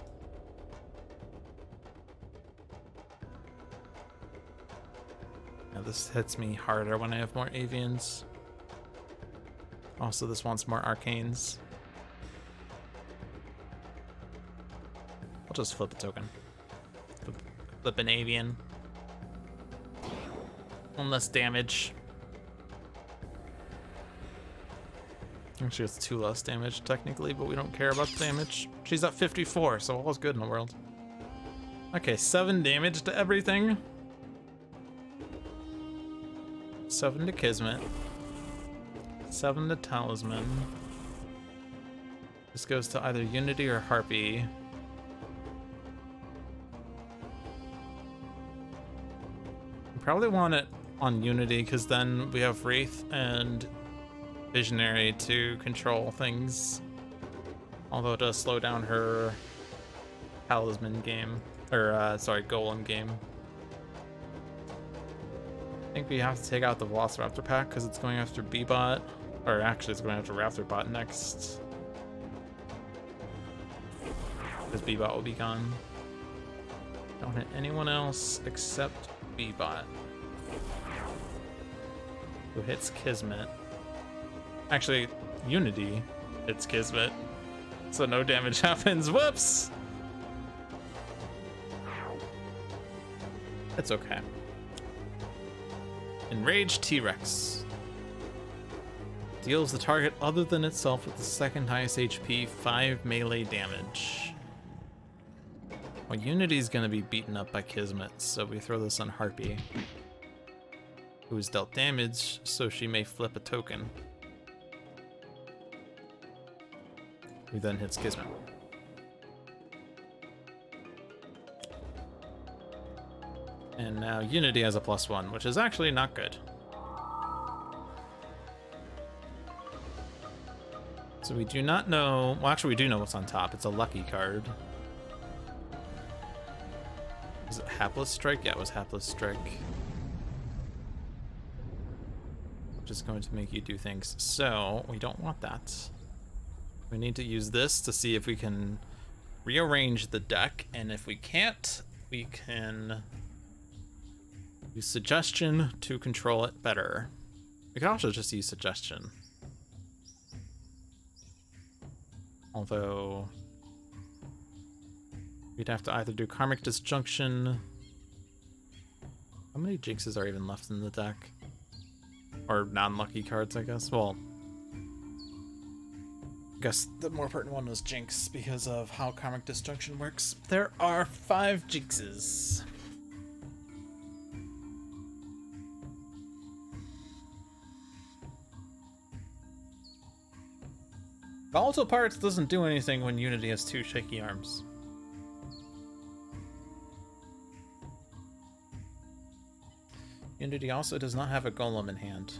This hits me harder when I have more Avians. Also, this wants more Arcanes. I'll just flip a token. Flip an Avian. 1 less damage. Actually, it's 2 less damage, technically, but we don't care about the damage. She's at 54, so all's good in the world. Okay, 7 damage to everything. 7 to Kismet. 7 to Talisman. This goes to either Unity or Harpy. I probably want it on Unity because then we have Wraith and Visionary to control things. Although it does slow down her Talisman game. Or, sorry, Golem game. I think we have to take out the Velociraptor pack because it's going after B-Bot. Or actually, it's going after Raptorbot next. Because B-Bot will be gone. Don't hit anyone else except B-Bot. Who hits Kismet. Actually, Unity hits Kismet. So no damage happens. Whoops! It's okay. Enraged T-Rex. Deals the target other than itself with the 2nd highest HP 5 melee damage. Well, Unity's gonna be beaten up by Kismet, so we throw this on Harpy, who is dealt damage, so she may flip a token. Who then hits Kismet. And now Unity has a +1, which is actually not good. So we do not know, well actually we do know what's on top. It's a lucky card. Is it Hapless Strike? Yeah, it was Hapless Strike. Which is going to make you do things. So we don't want that. We need to use this to see if we can rearrange the deck, and if we can't, we can use Suggestion to control it better. We can also just use Suggestion. Although we'd have to either do Karmic Disjunction. How many Jinxes are even left in the deck? Or non-lucky cards, I guess. Well, I guess the more pertinent one was Jinx because of how Karmic Disjunction works. There are 5 Jinxes. Volatile Parts doesn't do anything when Unity has 2 shaky arms. Unity also does not have a Golem in hand.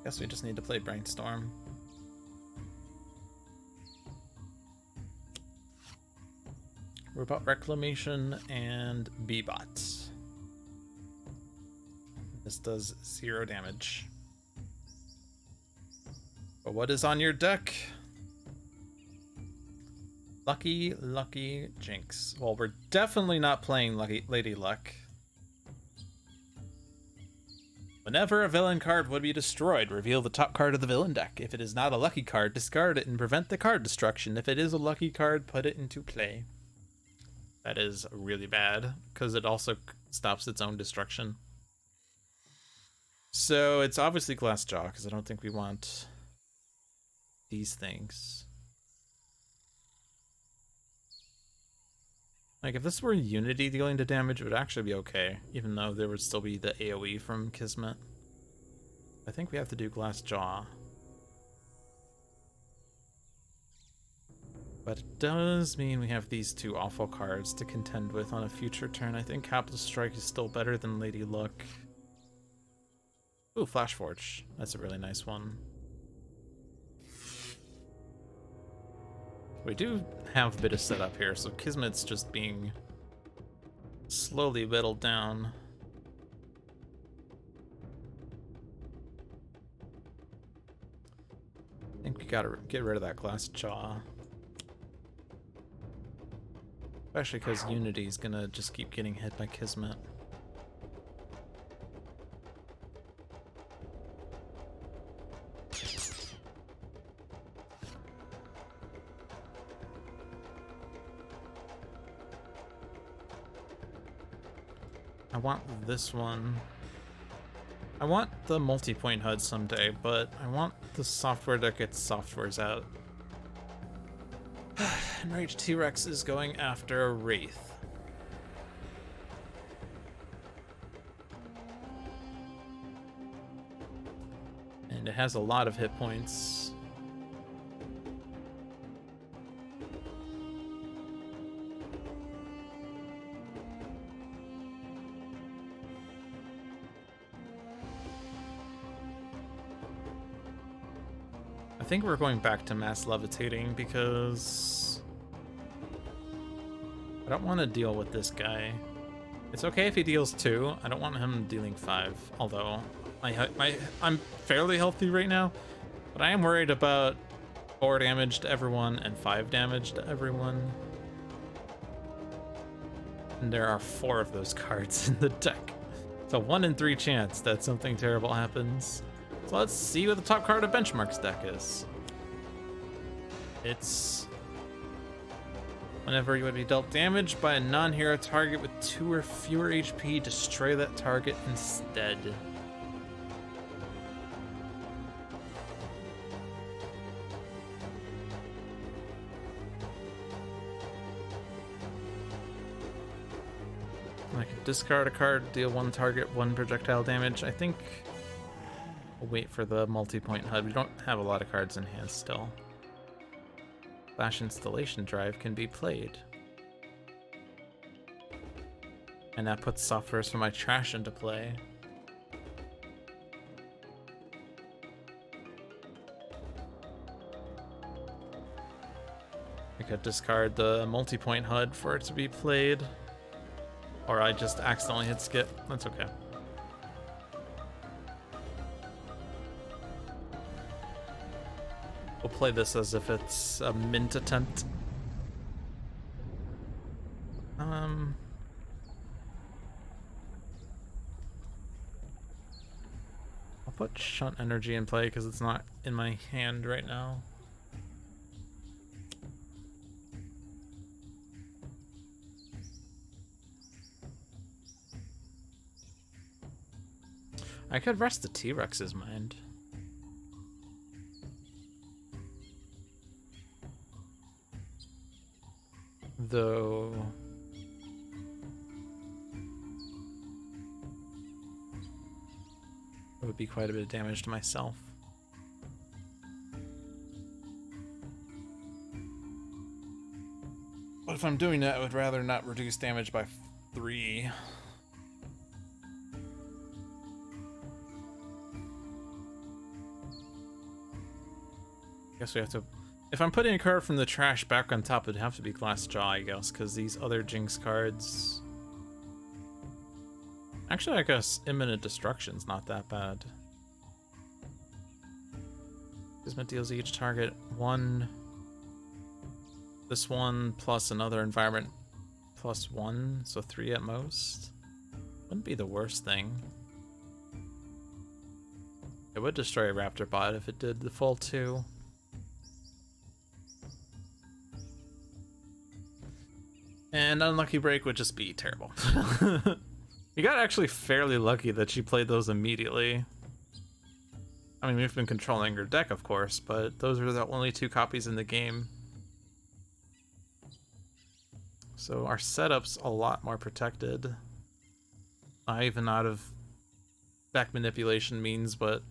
Guess we just need to play Brainstorm. Robot Reclamation and B-Bot. This does 0 damage. But what is on your deck? Lucky Jinx. Well, we're definitely not playing Lady Luck. Whenever a villain card would be destroyed, reveal the top card of the villain deck. If it is not a lucky card, discard it and prevent the card destruction. If it is a lucky card, put it into play. That is really bad, because it also stops its own destruction. So it's obviously Glassjaw, because I don't think we want these things. Like, if this were Unity dealing the damage, it would actually be okay, even though there would still be the AoE from Kismet. I think we have to do Glassjaw. But it does mean we have these 2 awful cards to contend with on a future turn. I think Hapless Strike is still better than Lady Luck. Ooh, Flash Forge. That's a really nice one. We do have a bit of setup here, so Kismet's just being slowly whittled down. I think we gotta get rid of that Glassjaw. Especially because Unity's gonna just keep getting hit by Kismet. I want this one. I want the multi-point HUD someday, but I want the software that gets softwares out. Enraged T-Rex is going after Wraith. And it has a lot of hit points. I think we're going back to Mass Levitating because I don't want to deal with this guy. It's okay if he deals 2. I don't want him dealing 5, although I'm fairly healthy right now, but I am worried about 4 damage to everyone and 5 damage to everyone. And there are 4 of those cards in the deck. It's a 1 in 3 chance that something terrible happens. So let's see what the top card of Benchmark's deck is. It's whenever you would be dealt damage by a non-hero target with 2 or fewer HP, destroy that target instead. I can discard a card, deal one target, one projectile damage. I think we'll wait for the multi-point HUD. We don't have a lot of cards in hand still. Flash Installation Drive can be played. And that puts softwares for my trash into play. I could discard the multi-point HUD for it to be played. Or I just accidentally hit skip. That's okay. We'll play this as if it's a mint attempt. I'll put Shunt Energy in play because it's not in my hand right now. I could rest the T-Rex's mind. Though... it would be quite a bit of damage to myself. But if I'm doing that, I would rather not reduce damage by 3. Guess we have to... if I'm putting a card from the trash back on top, it'd have to be Glass Jaw, I guess, because these other Jinx cards... actually, I guess Imminent Destruction's not that bad. Kismet deals each target 1. This one plus another environment plus 1, so 3 at most. Wouldn't be the worst thing. It would destroy a Raptor bot if it did the full 2. And Unlucky Break would just be terrible. You got actually fairly lucky that she played those immediately. I mean, we've been controlling her deck, of course, but those are the only 2 copies in the game. So our setup's a lot more protected. Not even out of back manipulation means, but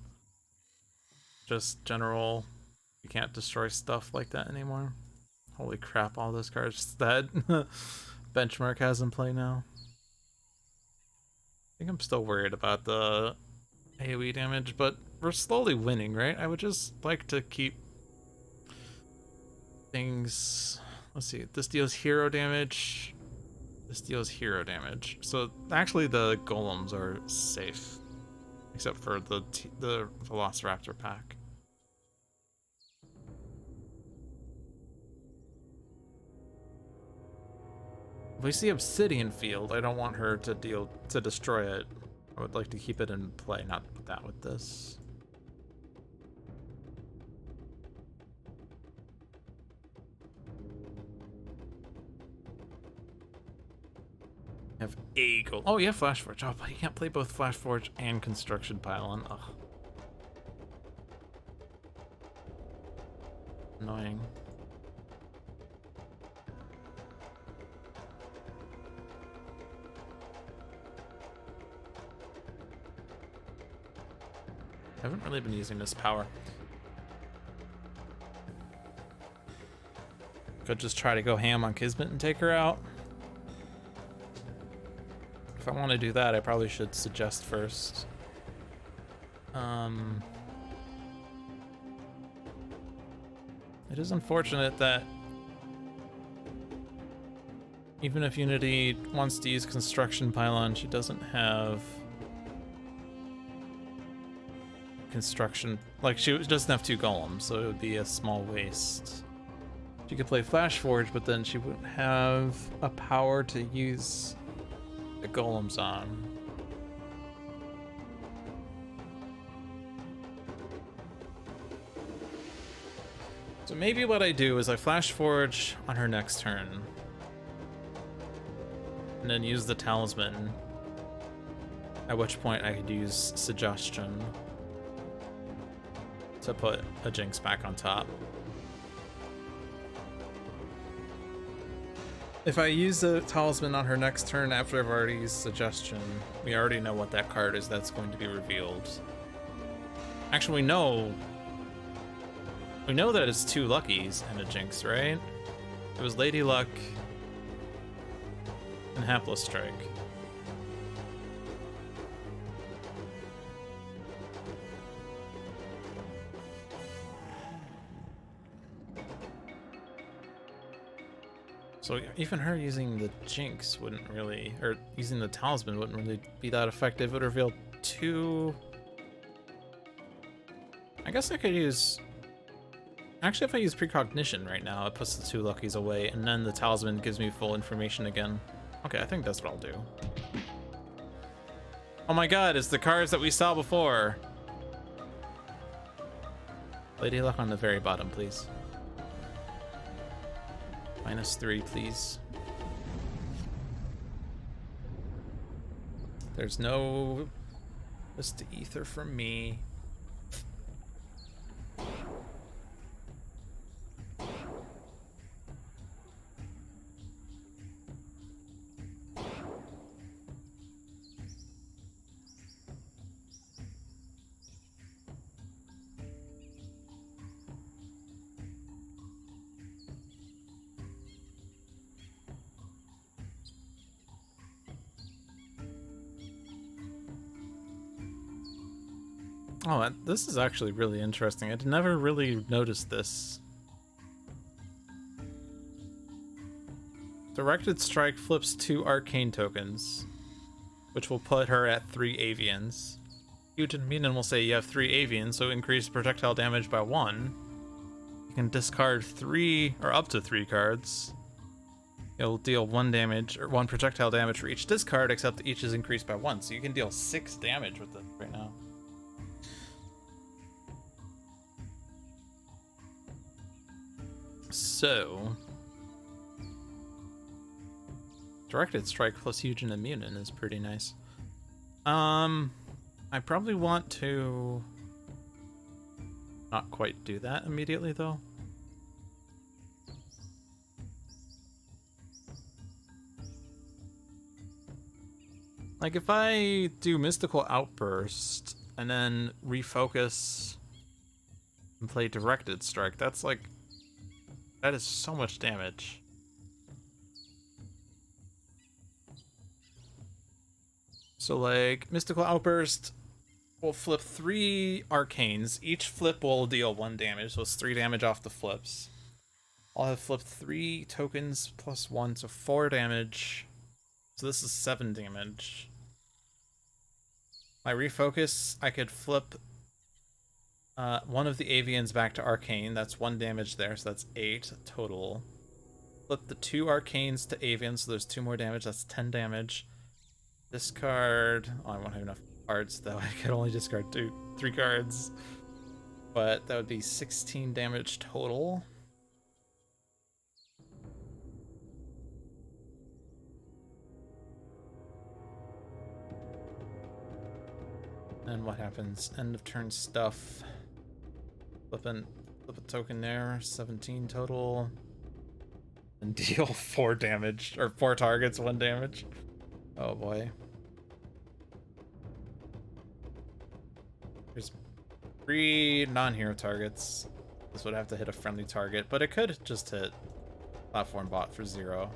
just general, you can't destroy stuff like that anymore. Holy crap, all those cards that Benchmark has in play now. I think I'm still worried about the AoE damage, but we're slowly winning, right? I would just like to keep things... let's see, this deals hero damage. This deals hero damage. So actually the golems are safe, except for the Velociraptor pack. If we see Obsidian Field, I don't want her to destroy it. I would like to keep it in play, not put that with this. I have a goal. Oh yeah, Flash Forge. Oh, but you can't play both Flash Forge and Construction Pylon. Ugh. Annoying. I haven't really been using this power. Could just try to go ham on Kismet and take her out. If I want to do that, I probably should suggest first. It is unfortunate that even if Unity wants to use Construction Pylon, she doesn't have construction, like she doesn't have 2 golems, so it would be a small waste. She could play Flash Forge, but then she wouldn't have a power to use the golems on. So maybe what I do is I Flash Forge on her next turn, and then use the Talisman, at which point I could use Suggestion to put a Jinx back on top. If I use a talisman on her next turn after I've already used suggestion, we already know what that card is that's going to be revealed. Actually, we know that it's 2 Luckies and a Jinx, right? It was Lady Luck and Hapless Strike. So even her using the Jinx wouldn't really, or using the Talisman wouldn't really be that effective. It would reveal 2... I guess I could use... Actually, if I use Precognition right now, it puts the 2 Luckies away, and then the Talisman gives me full information again. Okay, I think that's what I'll do. Oh my god, it's the cards that we saw before! Lady Luck on the very bottom, please. -3, please. There's no... Just to ether from me. Oh, this is actually really interesting. I'd never really noticed this. Directed Strike flips 2 Arcane tokens, which will put her at 3 Avians. Huge and Minen will say you have 3 Avians, so increase projectile damage by 1. You can discard 3 or up to 3 cards. You'll deal 1 damage or 1 projectile damage for each discard, except each is increased by 1. So you can deal 6 damage with it right now. So, Directed Strike plus Huge and Immune is pretty nice. I probably want to not quite do that immediately though. Like if I do Mystical Outburst and then refocus and play Directed Strike, that's like, that is so much damage. So like, Mystical Outburst will flip 3 Arcanes. Each flip will deal 1 damage, so it's 3 damage off the flips. I'll have flipped 3 tokens plus 1, so 4 damage. So this is 7 damage. My refocus, I could flip one of the Avians back to Arcane. That's 1 damage there, so that's 8 total. Flip the 2 Arcanes to Avians, so there's 2 more damage. That's 10 damage. Discard... Oh, I won't have enough cards, though. I could only discard 3 cards. But that would be 16 damage total. And what happens? End of turn stuff. Flip a token there. 17 total. And deal 4 damage. Or 4 targets, 1 damage. Oh boy. There's 3 non-hero targets. This would have to hit a friendly target, but it could just hit platform bot for 0.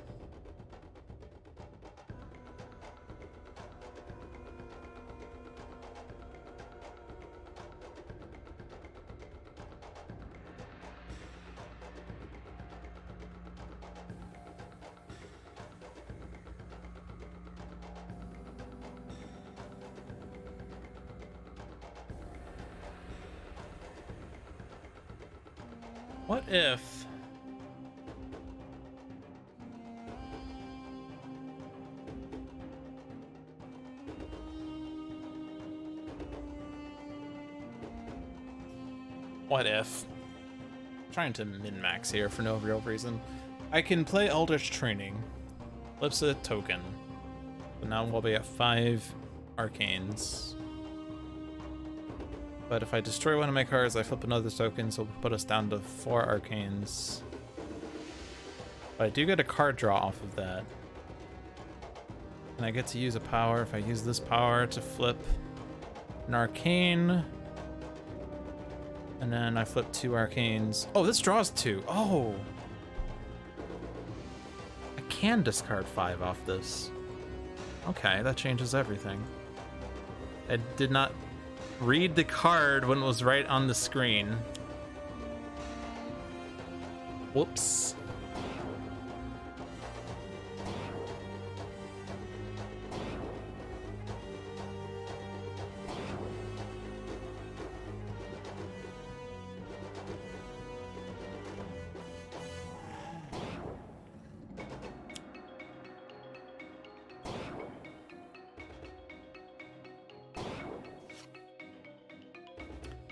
What if... I'm trying to min-max here for no real reason. I can play Eldritch Training. Flips a token. So now we'll be at 5 Arcanes. But if I destroy one of my cards, I flip another token, so it'll put us down to 4 Arcanes. But I do get a card draw off of that. And I get to use a power if I use this power to flip an arcane. And then I flip 2 arcanes. Oh, this draws 2. Oh! I can discard 5 off this. Okay, that changes everything. I did not read the card when it was right on the screen. Whoops.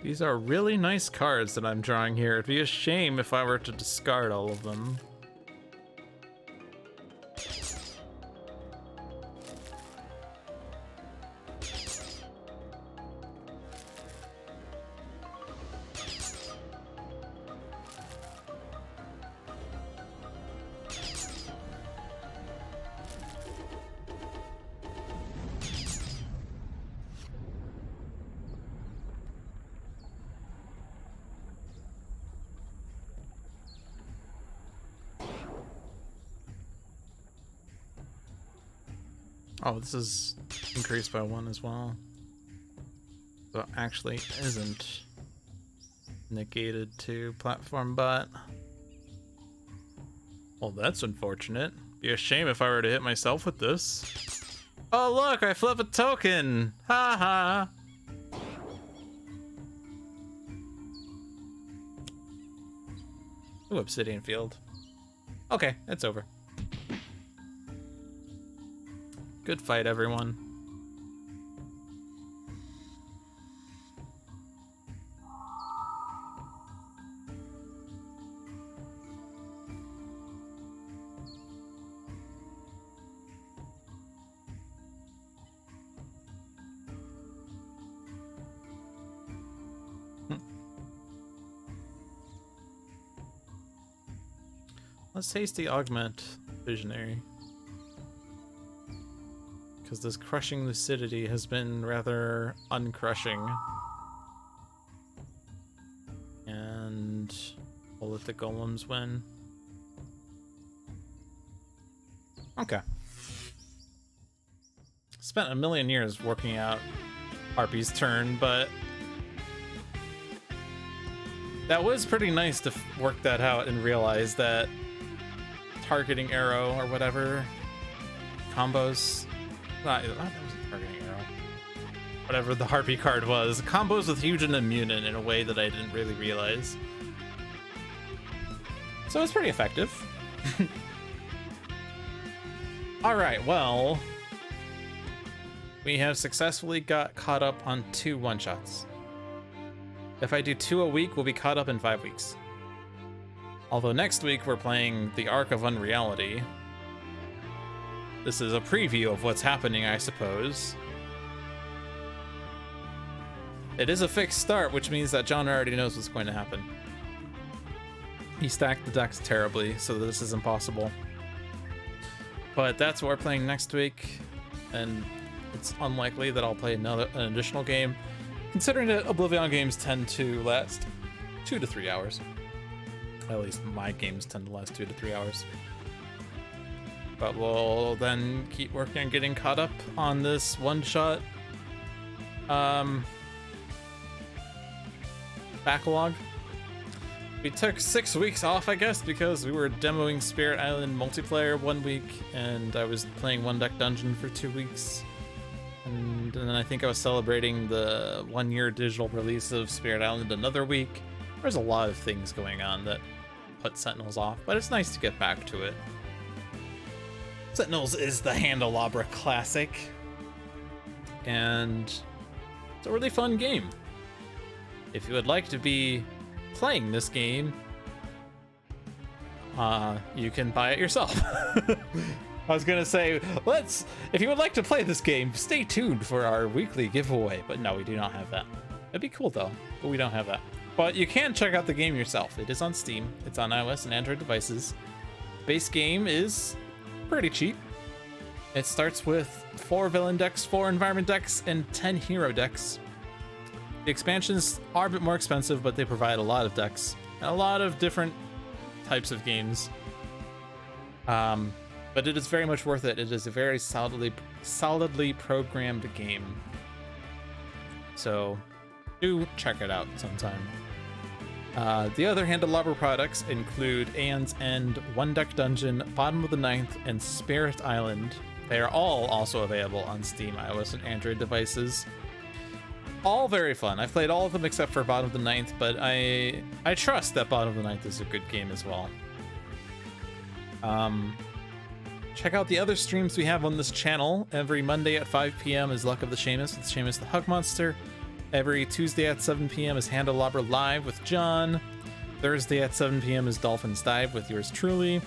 These are really nice cards that I'm drawing here. It'd be a shame if I were to discard all of them. Oh, this is increased by 1 as well. So it actually isn't negated to platform bot. Well, that's unfortunate. Be a shame if I were to hit myself with this. Oh look, I flip a token! Ha ha! Ooh, Obsidian Field. Okay, it's over. Good fight, everyone. Let's hasty augment Visionary. Because this crushing lucidity has been rather uncrushing. And we'll let the golems win. Okay. Spent a million years working out Harpy's turn, but that was pretty nice to work that out and realize that targeting arrow or whatever combos. That was a targeting arrow. Whatever the Harpy card was. Combos with huge and immune in a way that I didn't really realize. So it's pretty effective. Alright, well. We have successfully got caught up on 2 one-shots. If I do 2 a week, we'll be caught up in 5 weeks. Although next week we're playing the Arc of Unreality. This is a preview of what's happening, I suppose. It is a fixed start, which means that John already knows what's going to happen. He stacked the decks terribly, so this is impossible. But that's what we're playing next week, and it's unlikely that I'll play an additional game, considering that Oblivion games tend to last 2 to 3 hours. At least my games tend to last 2 to 3 hours. But we'll then keep working on getting caught up on this one-shot backlog. We took 6 weeks off, I guess, because we were demoing Spirit Island multiplayer 1 week, and I was playing One Deck Dungeon for 2 weeks. And then I think I was celebrating the 1-year digital release of Spirit Island another week. There's a lot of things going on that put Sentinels off, but it's nice to get back to it. Sentinels is the Handelabra classic, and it's a really fun game. If you would like to be playing this game, you can buy it yourself. I was gonna say, if you would like to play this game, stay tuned for our weekly giveaway, but no, we do not have that. That'd be cool though, but we don't have that. But you can check out the game yourself. It is on Steam, it's on iOS and Android devices. Base game is pretty cheap. It starts with 4 villain decks, 4 environment decks, and 10 hero decks. The expansions are a bit more expensive, but they provide a lot of decks and a lot of different types of games. But it is very much worth it. It is a very solidly programmed game. So do check it out sometime. The other Handelabra products include Aeon's End, One Deck Dungeon, Bottom of the Ninth, and Spirit Island. They are all also available on Steam, iOS, and Android devices. All very fun. I've played all of them except for Bottom of the Ninth, but I trust that Bottom of the Ninth is a good game as well. Check out the other streams we have on this channel. Every Monday at 5 p.m. is Luck of the Seamus with Seamus the Hug Monster. Every Tuesday at 7 p.m. is Handelabra Live with John. Thursday at 7 p.m. is Dolphin's Dive with yours truly.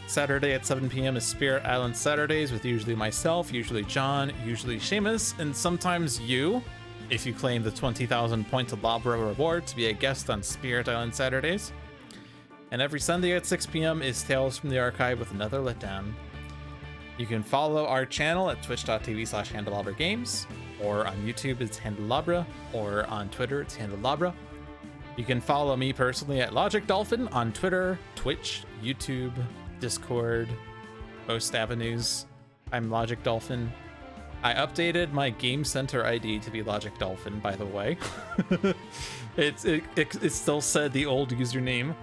Saturday at 7 p.m. is Spirit Island Saturdays with usually myself, usually John, usually Seamus, and sometimes you, if you claim the 20,000 point Labra reward to be a guest on Spirit Island Saturdays. And every Sunday at 6 p.m. is Tales from the Archive with another letdown. You can follow our channel at twitch.tv/HandelabraGames, or on YouTube it's Handelabra, or on Twitter it's Handelabra. You can follow me personally at Logic Dolphin on Twitter, Twitch, YouTube, Discord, most avenues. I'm Logic Dolphin. I updated my Game Center ID to be Logic Dolphin, by the way. It still said the old username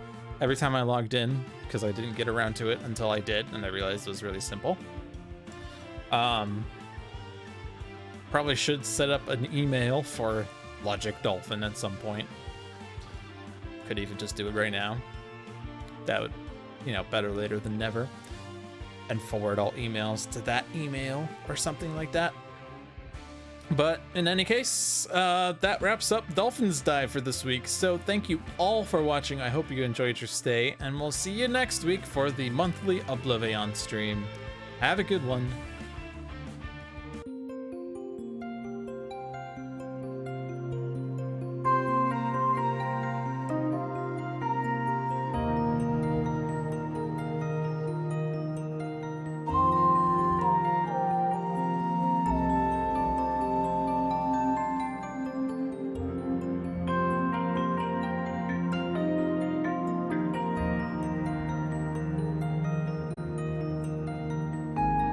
every time I logged in, because I didn't get around to it until I did, and I realized it was really simple. Probably should set up an email for Logic Dolphin at some point. Could even just do it right now. That would, better later than never. And forward all emails to that email or something like that. But in any case, that wraps up Dolphin's Dive for this week. So thank you all for watching. I hope you enjoyed your stay, and we'll see you next week for the monthly Oblivion stream. Have a good one.